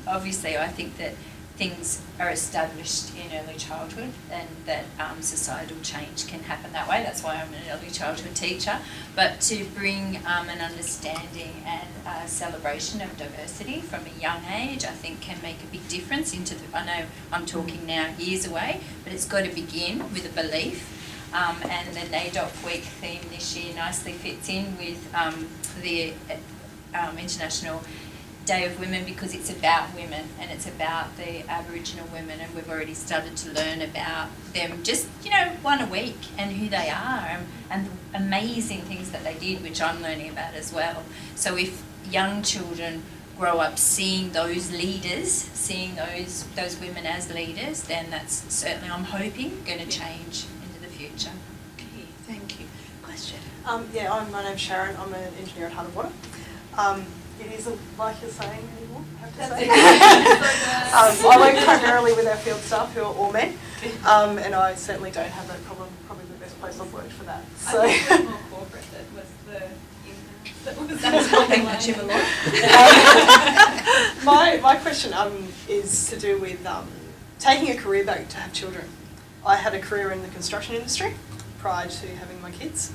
obviously, I think that things are established in early childhood, and that societal change can happen that way. That's why I'm an early childhood teacher. But to bring an understanding and a celebration of diversity from a young age, I think can make a big difference I know I'm talking now years away, but it's got to begin with a belief. And the NAIDOC Week theme this year nicely fits in with the International Day of Women, because it's about women and it's about the Aboriginal women, and we've already started to learn about them just, one a week, and who they are and the amazing things that they did, which I'm learning about as well. So if young children grow up seeing those leaders, seeing those women as leaders, then that's certainly, I'm hoping, going to change into the future. Okay, thank you. Question? My name's Sharon. I'm an engineer at Underwater. It isn't like you're saying anymore, I have to say. I work primarily with our field staff, who are all men, and I certainly don't have that problem. Probably the best place I've worked for that. So. I think it was more corporate that was the My question is to do with taking a career break to have children. I had a career in the construction industry prior to having my kids.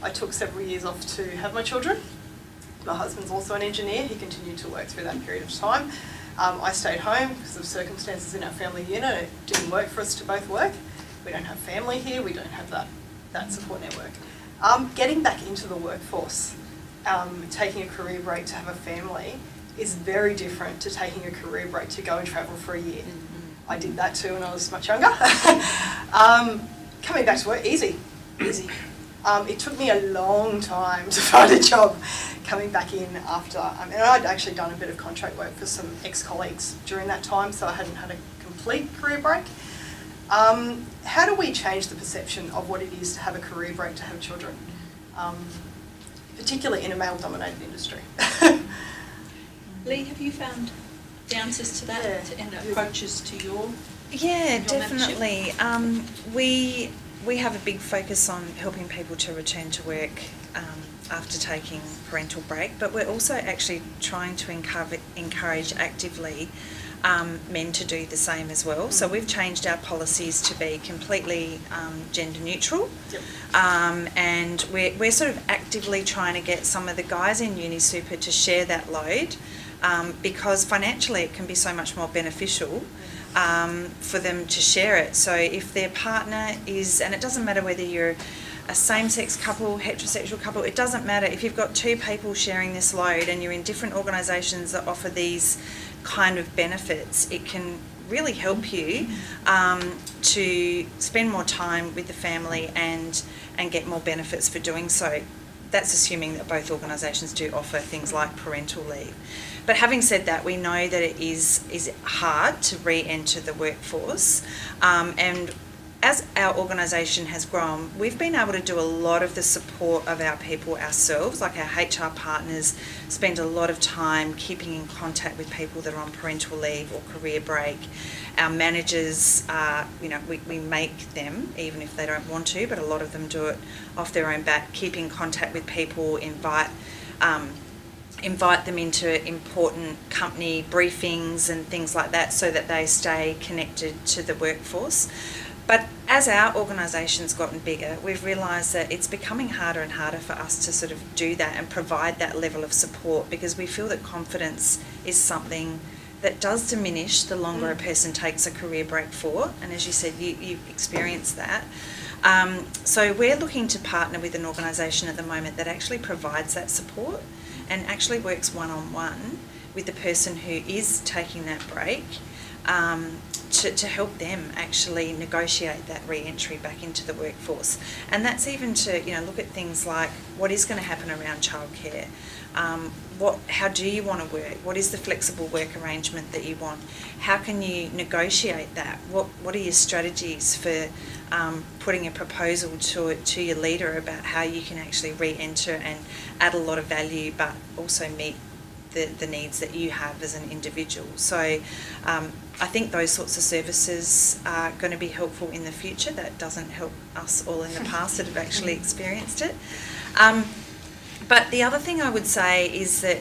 I took several years off to have my children. My husband's also an engineer. He continued to work through that period of time. I stayed home because of circumstances in our family unit. It didn't work for us to both work. We don't have family here. We don't have that support network. Getting back into the workforce, taking a career break to have a family, is very different to taking a career break to go and travel for a year. I did that too when I was much younger. Coming back to work, easy. It took me a long time to find a job coming back in after, and I'd actually done a bit of contract work for some ex-colleagues during that time, so I hadn't had a complete career break. How do we change the perception of what it is to have a career break, to have children, particularly in a male-dominated industry? Lee, have you found the answers to that and approaches to your definitely. We have a big focus on helping people to return to work after taking parental break, but we're also actually trying to encourage actively men to do the same as well. So we've changed our policies to be completely gender neutral, and we're sort of actively trying to get some of the guys in Uni Super to share that load, because financially it can be so much more beneficial for them to share it. So if their partner is, and it doesn't matter whether you're a same-sex couple, heterosexual couple, it doesn't matter. If you've got two people sharing this load and you're in different organisations that offer these kind of benefits, it can really help you to spend more time with the family and get more benefits for doing so. That's assuming that both organisations do offer things like parental leave. But having said that, we know that it is hard to re-enter the workforce, and as our organisation has grown, we've been able to do a lot of the support of our people ourselves. Like our HR partners spend a lot of time keeping in contact with people that are on parental leave or career break. Our managers, we make them, even if they don't want to, but a lot of them do it off their own bat, keep in contact with people, invite them into important company briefings and things like that so that they stay connected to the workforce. But as our organisation's gotten bigger, we've realised that it's becoming harder and harder for us to sort of do that and provide that level of support, because we feel that confidence is something that does diminish the longer a person takes a career break for. And as you said, you've experienced that. So we're looking to partner with an organisation at the moment that actually provides that support and actually works one-on-one with the person who is taking that break, to help them actually negotiate that re-entry back into the workforce. And that's even to look at things like what is going to happen around childcare. How do you want to work? What is the flexible work arrangement that you want? How can you negotiate that? What are your strategies for putting a proposal to your leader about how you can actually re-enter and add a lot of value, but also meet the needs that you have as an individual. So I think those sorts of services are going to be helpful in the future. That doesn't help us all in the past that have actually experienced it. But the other thing I would say is that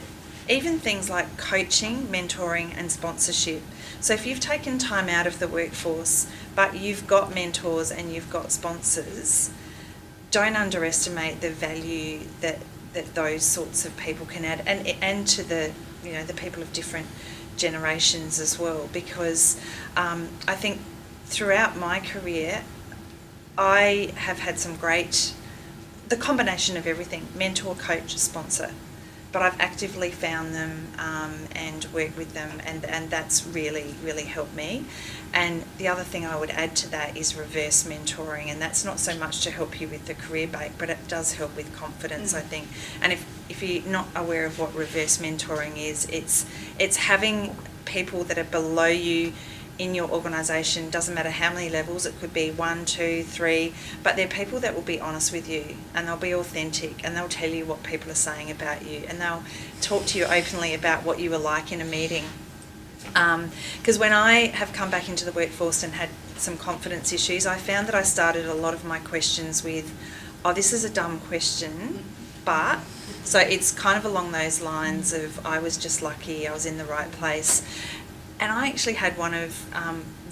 even things like coaching, mentoring and sponsorship. So if you've taken time out of the workforce, but you've got mentors and you've got sponsors, don't underestimate the value that those sorts of people can add, and to the people of different generations as well, because I think throughout my career I have had some the combination of everything: mentor, coach, sponsor. But I've actively found them and worked with them, and that's really, really helped me. And the other thing I would add to that is reverse mentoring, and that's not so much to help you with the career break, but it does help with confidence, I think. And if you're not aware of what reverse mentoring is, it's having people that are below you in your organisation, doesn't matter how many levels, it could be 1, 2, 3, but they're people that will be honest with you, and they'll be authentic, and they'll tell you what people are saying about you, and they'll talk to you openly about what you were like in a meeting. Because when I have come back into the workforce and had some confidence issues, I found that I started a lot of my questions with, this is a dumb question, but... So it's kind of along those lines of, I was just lucky, I was in the right place. And I actually had one of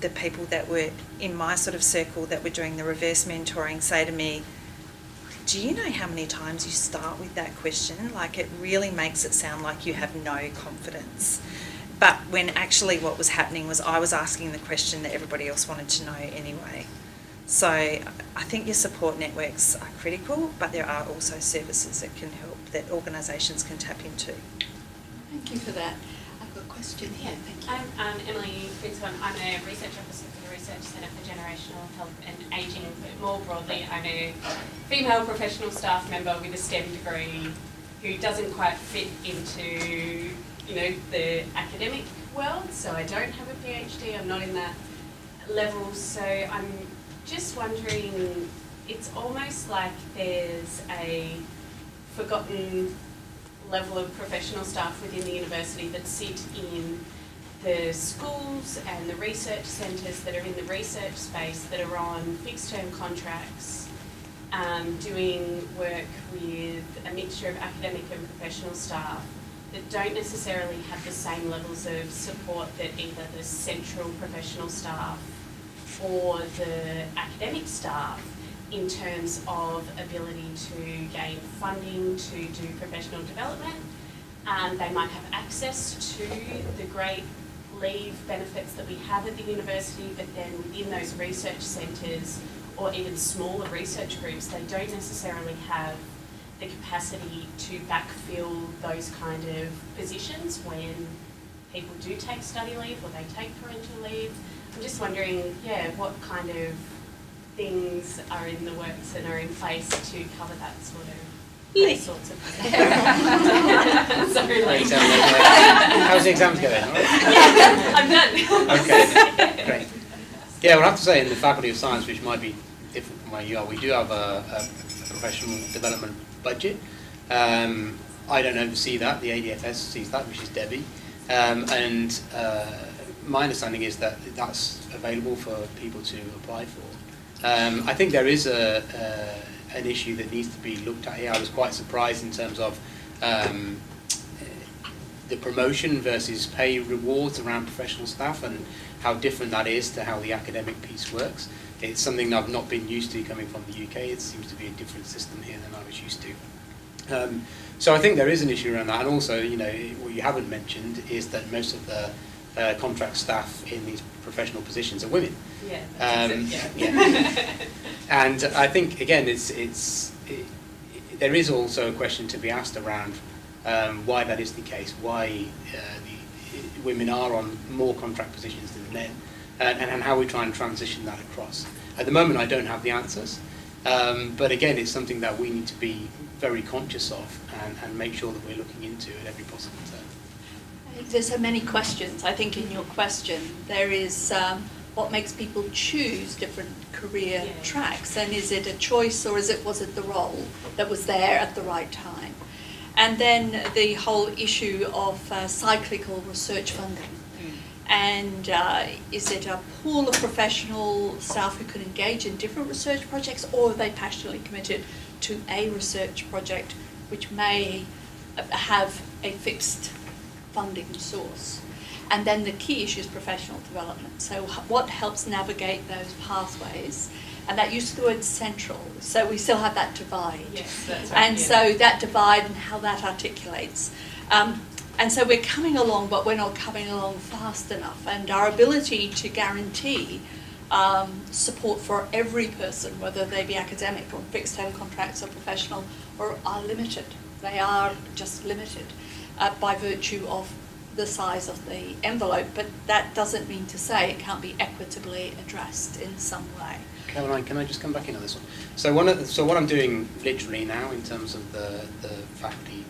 the people that were in my sort of circle that were doing the reverse mentoring say to me, do you know how many times you start with that question? Like, it really makes it sound like you have no confidence. But when actually what was happening was I was asking the question that everybody else wanted to know anyway. So I think your support networks are critical, but there are also services that can help, that organisations can tap into. Thank you for that. I've got a question here. Thank you. I'm Emily Finscon. I'm a research officer for the Research Centre for Generational Health and Ageing, but more broadly I'm a female professional staff member with a STEM degree who doesn't quite fit into, the academic world. So I don't have a PhD, I'm not in that level, so I'm just wondering, it's almost like there's a forgotten level of professional staff within the university that sit in the schools and the research centres that are in the research space that are on fixed-term contracts, doing work with a mixture of academic and professional staff that don't necessarily have the same levels of support that either the central professional staff or the academic staff in terms of ability to gain funding to do professional development. They might have access to the great leave benefits that we have at the university, but then within those research centres or even smaller research groups, they don't necessarily have the capacity to backfill those kind of positions when people do take study leave or they take parental leave. I'm just wondering, what kind of things are in the works and are in place to cover that sort of those sorts of things. Sorry, Lee. How's the exams going? All right? I'm done. Okay, great. Yeah, well, I have to say in the Faculty of Science, which might be different from where you are, we do have a professional development budget. I don't oversee that, the ADFS sees that, which is Debbie. And my understanding is that that's available for people to apply for. I think there is an issue that needs to be looked at here. I was quite surprised in terms of the promotion versus pay rewards around professional staff and how different that is to how the academic piece works. It's something that I've not been used to coming from the UK. It seems to be a different system here than I was used to. So I think there is an issue around that, and also, you know, what you haven't mentioned is that most of the contract staff in these professional positions are women. Yeah. And I think again, there is also a question to be asked around why that is the case, why the women are on more contract positions than men, and how we try and transition that across. At the moment, I don't have the answers, but again, it's something that we need to be very conscious of and make sure that we're looking into at every possible turn. There's so many questions. I think in your question there is what makes people choose different career tracks, and is it a choice or was it the role that was there at the right time? And then the whole issue of cyclical research funding. And is it a pool of professional staff who can engage in different research projects, or are they passionately committed to a research project which may have a fixed funding source? And then the key issue is professional development. So what helps navigate those pathways? And that use of the word central. So we still have that divide. Yes, that's right. And so that divide and how that articulates. And so we're coming along, but we're not coming along fast enough. And our ability to guarantee support for every person, whether they be academic or fixed-term contracts or professional, are limited. They are just limited by virtue of the size of the envelope, but that doesn't mean to say it can't be equitably addressed in some way. Caroline, can I just come back in on this one? So what I'm doing literally now in terms of the faculty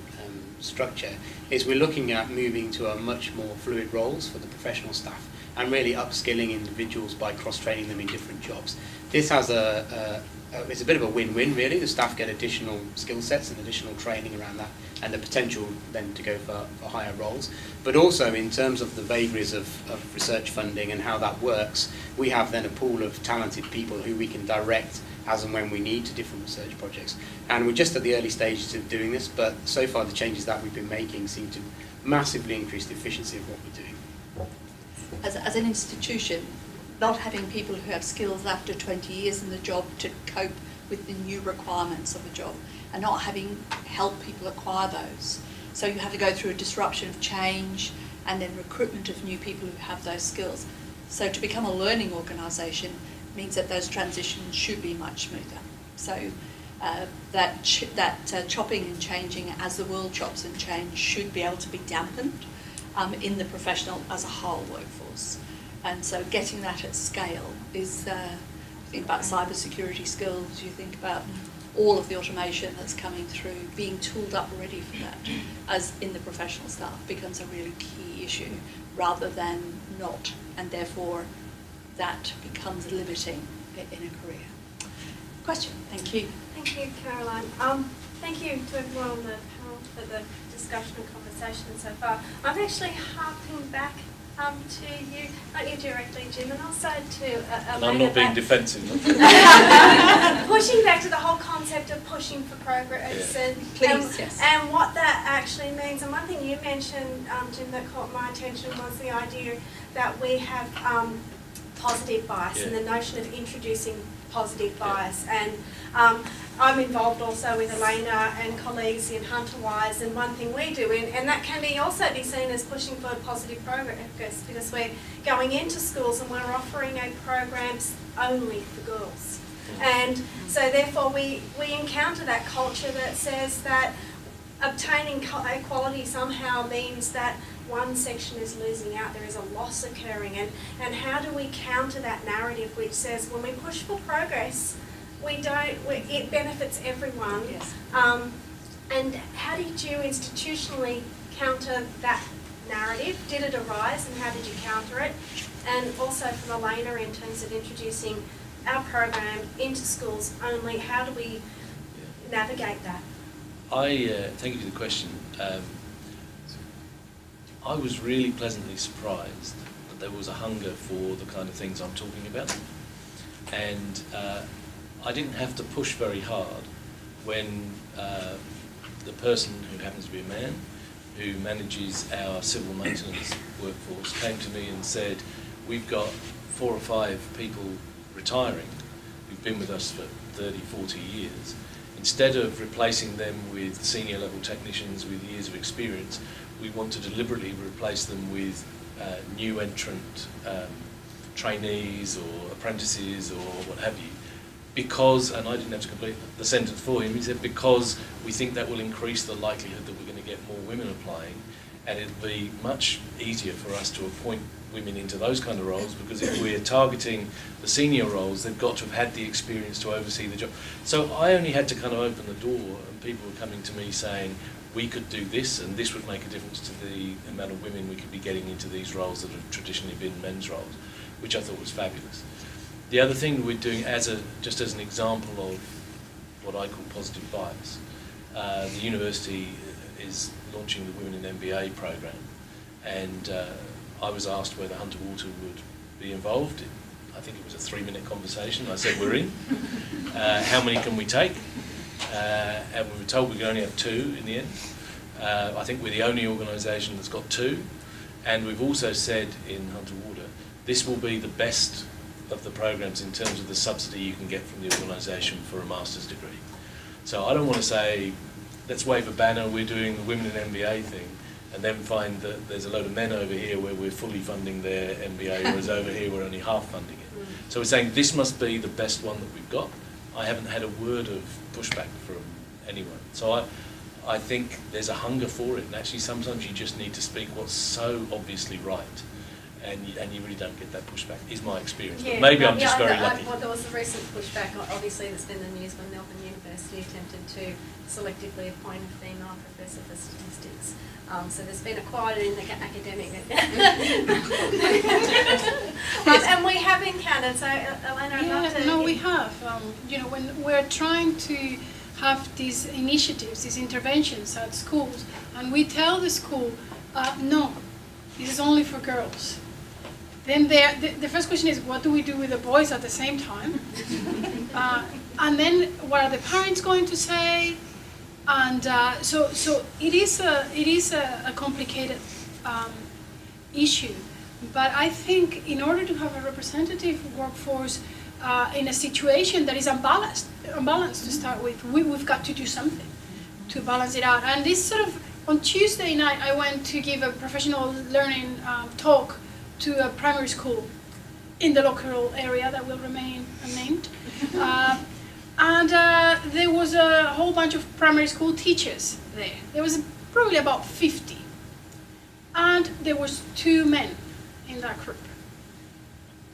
structure is we're looking at moving to a much more fluid roles for the professional staff and really upskilling individuals by cross-training them in different jobs. This has it's a bit of a win-win really. The staff get additional skill sets and additional training around that, and the potential then to go for higher roles. But also in terms of the vagaries of research funding and how that works, we have then a pool of talented people who we can direct as and when we need to different research projects. And we're just at the early stages of doing this, but so far the changes that we've been making seem to massively increase the efficiency of what we're doing. As an institution, not having people who have skills after 20 years in the job to cope with the new requirements of the job, and not having help people acquire those. So you have to go through a disruption of change and then recruitment of new people who have those skills. So to become a learning organisation means that those transitions should be much smoother. So that chopping and changing as the world chops and change should be able to be dampened in the professional as a whole workforce. And so getting that at scale is, think about cybersecurity skills, you think about all of the automation that's coming through, being tooled up ready for that as in the professional staff becomes a really key issue rather than not, and therefore that becomes limiting in a career. Question, thank you. Thank you, Caroline. Thank you to everyone on the panel for the discussion and conversation so far. I'm actually harping back to you, not you directly, Jim, and also to And I'm not being defensive. pushing back to the whole concept of pushing for progress and what that actually means. And one thing you mentioned, Jim, that caught my attention was the idea that we have positive bias and the notion of introducing positive bias. And I'm involved also with Elena and colleagues in HunterWise, and one thing we do, and that can be also be seen as pushing for positive progress, because we're going into schools and we're offering a program only for girls. And so therefore we encounter that culture that says that obtaining equality somehow means that one section is losing out, there is a loss occurring, and how do we counter that narrative which says when we push for progress, it benefits everyone. Yes. And how did you institutionally counter that narrative? Did it arise, and how did you counter it? and also for the later in terms of introducing our program into schools only, how do we navigate that? Thank you for the question. I was really pleasantly surprised that there was a hunger for the kind of things I'm talking about, and I didn't have to push very hard when the person who happens to be a man, who manages our civil maintenance workforce, came to me and said, we've got 4 or 5 people retiring who've been with us for 30, 40 years. Instead of replacing them with senior level technicians with years of experience, we want to deliberately replace them with new entrant trainees or apprentices or what have you. Because, and I didn't have to complete the sentence for him, he said, because we think that will increase the likelihood that we're going to get more women applying, and it'll be much easier for us to appoint women into those kind of roles, because if we're targeting the senior roles, they've got to have had the experience to oversee the job. So I only had to kind of open the door, and people were coming to me saying, we could do this, and this would make a difference to the amount of women we could be getting into these roles that have traditionally been men's roles, which I thought was fabulous. The other thing we're doing, just as an example of what I call positive bias, the university is launching the Women in MBA program, and I was asked whether Hunter Water would be involved. I think it was a 3-minute conversation. I said, we're in. How many can we take? And we were told we could only have 2 in the end. I think we're the only organisation that's got 2. And we've also said in Hunter Water, this will be the best of the programs in terms of the subsidy you can get from the organisation for a master's degree. So I don't want to say, let's wave a banner, we're doing the Women in MBA thing, and then find that there's a load of men over here where we're fully funding their MBA, whereas over here we're only half funding it. So we're saying this must be the best one that we've got. I haven't had a word of pushback from anyone. So I think there's a hunger for it, and actually sometimes you just need to speak what's so obviously right. And you really don't get that pushback, is my experience. But maybe I'm just very lucky. Well, there was a recent pushback, obviously, that's been in the news when Melbourne University attempted to selectively appoint a female professor for statistics. So there's been a quiet in the academic. And we have encountered, so Elena, I'd love to... No, we have. You know, when we're trying to have these initiatives, these interventions at schools, and we tell the school, no, this is only for girls. Then the first question is, what do we do with the boys at the same time? And then what are the parents going to say? And so it is a complicated issue. But I think in order to have a representative workforce in a situation that is unbalanced to start with, we've got to do something to balance it out. And this sort of, on Tuesday night, I went to give a professional learning talk to a primary school in the local area that will remain unnamed. And there was a whole bunch of primary school teachers there. There was probably about 50. And there was 2 men in that group,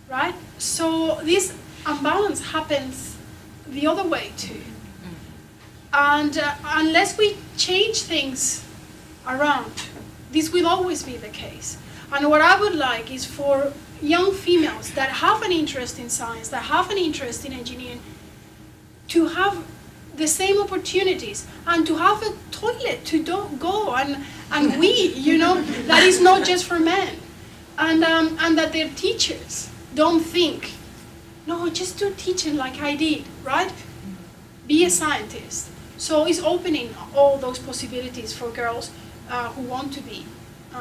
right? So this imbalance happens the other way too. And unless we change things around, this will always be the case. And what I would like is for young females that have an interest in science, that have an interest in engineering, to have the same opportunities and to have a toilet to go and wee, you know, that is not just for men. And that their teachers don't think, no, just do teaching like I did, right? Be a scientist. So it's opening all those possibilities for girls who want to be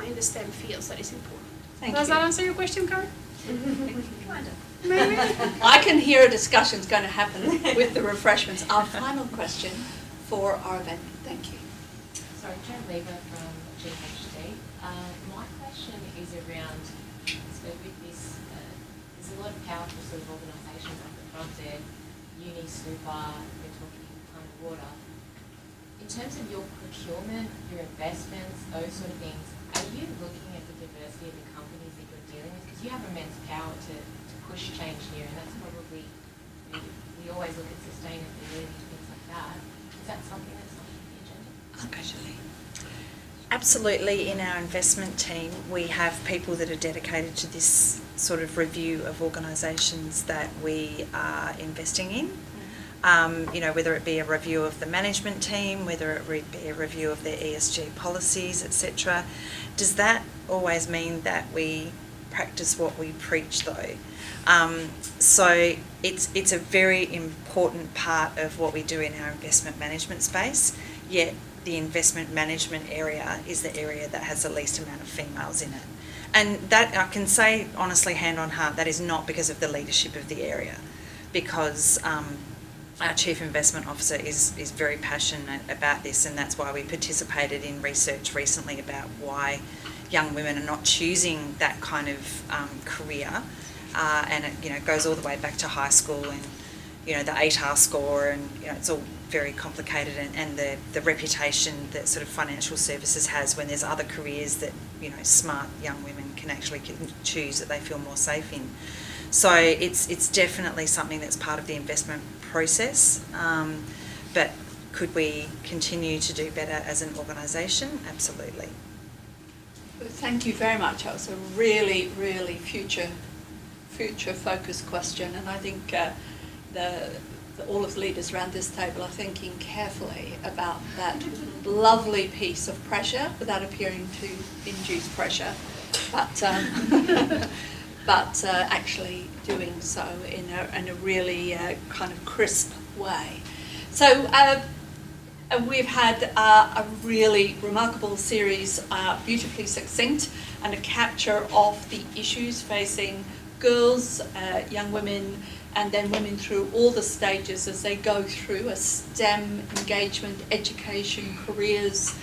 in the STEM fields. That is important. Does that answer your question, Karen? Kind of. Maybe. I can hear a discussion's going to happen with the refreshments. Our final question for our event. Thank you. Sorry, Jen Lever from GHD. My question is around, so with this, there's a lot of powerful sort of organisations up the front there, Uni, Super, we're talking Hunter Water. In terms of your procurement, your investments, those sort of things, are you looking at the diversity of the companies that you're dealing with? Because you have immense power to push change here, and that's probably, we always look at sustainability and things like that. Is that something that's on the agenda? Actually, Absolutely. In our investment team, we have people that are dedicated to this sort of review of organisations that we are investing in. You know, whether it be a review of the management team, whether it be a review of their ESG policies, etc. Does that always mean that we practice what we preach, though? So it's a very important part of what we do in our investment management space, yet the investment management area is the area that has the least amount of females in it. And that, I can say honestly, hand on heart, that is not because of the leadership of the area, because our Chief Investment Officer is very passionate about this, and that's why we participated in research recently about why young women are not choosing that kind of career, and it, you know, goes all the way back to high school, and you know, the ATAR score, and you know, it's all very complicated, and the reputation that sort of financial services has when there's other careers that, you know, smart young women can actually choose that they feel more safe in. So it's definitely something that's part of the investment process, but could we continue to do better as an organisation? Absolutely. Thank you very much. That was a really, really future focused question, and I think all of the leaders around this table are thinking carefully about that lovely piece of pressure without appearing to induce pressure, but actually doing so in a really kind of crisp way. So we've had a really remarkable series, beautifully succinct, and a capture of the issues facing girls, young women, and then women through all the stages as they go through a STEM engagement, education, careers,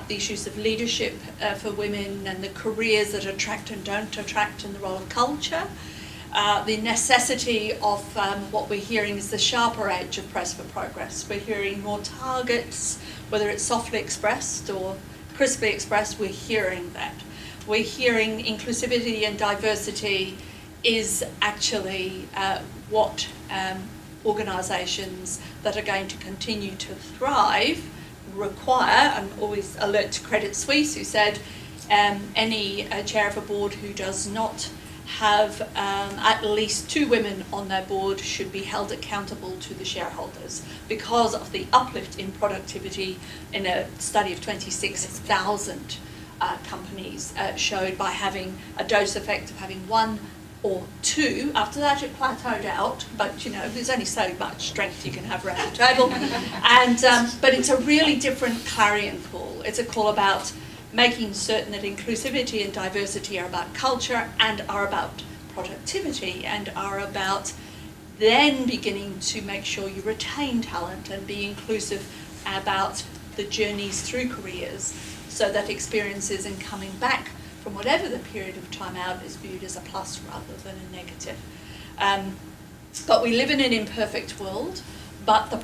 the issues of leadership for women, and the careers that attract and don't attract, and the role of culture, the necessity of what we're hearing is the sharper edge of press for progress. We're hearing more targets, whether it's softly expressed or crisply expressed, we're hearing that. We're hearing inclusivity and diversity is actually what organisations that are going to continue to thrive require. I'm always alert to Credit Suisse, who said any chair of a board who does not have at least 2 women on their board should be held accountable to the shareholders, because of the uplift in productivity in a study of 26,000 companies showed by having a dose effect of having 1 or 2. After that it plateaued out, but you know, there's only so much strength you can have around the table. And but it's a really different clarion call. It's a call about making certain that inclusivity and diversity are about culture and are about productivity and are about then beginning to make sure you retain talent and be inclusive about the journeys through careers, so that experiences and coming back from whatever the period of time out is viewed as a plus rather than a negative. But we live in an imperfect world, but the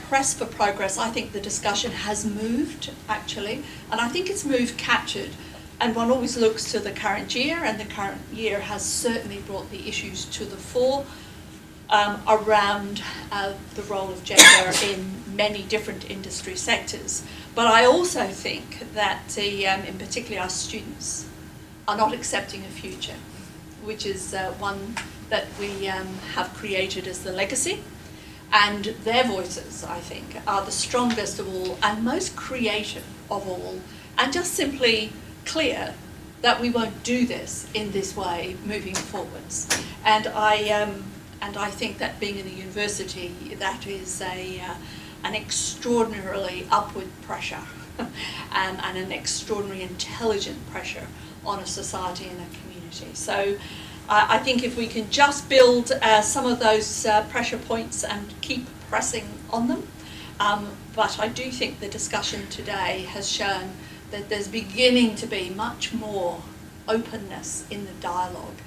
press for progress, I think the discussion has moved actually, and I think it's moved captured, and one always looks to the current year, and the current year has certainly brought the issues to the fore around the role of gender in many different industry sectors. But I also think that in particular our students are not accepting a future, which is one that we have created as the legacy. And their voices, I think, are the strongest of all and most creative of all, and just simply clear that we won't do this in this way moving forwards. And I think that being in a university, that is an extraordinarily upward pressure and an extraordinary intelligent pressure on a society and a community. So I think if we can just build some of those pressure points and keep pressing on them, but I do think the discussion today has shown that there's beginning to be much more openness in the dialogue,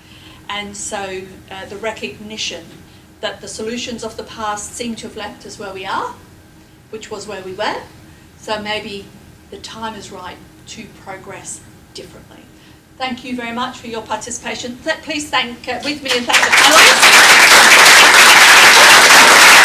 and so the recognition that the solutions of the past seem to have left us where we are, which was where we were, so maybe the time is right to progress differently. Thank you very much for your participation. Please thank with me and thank the panelists.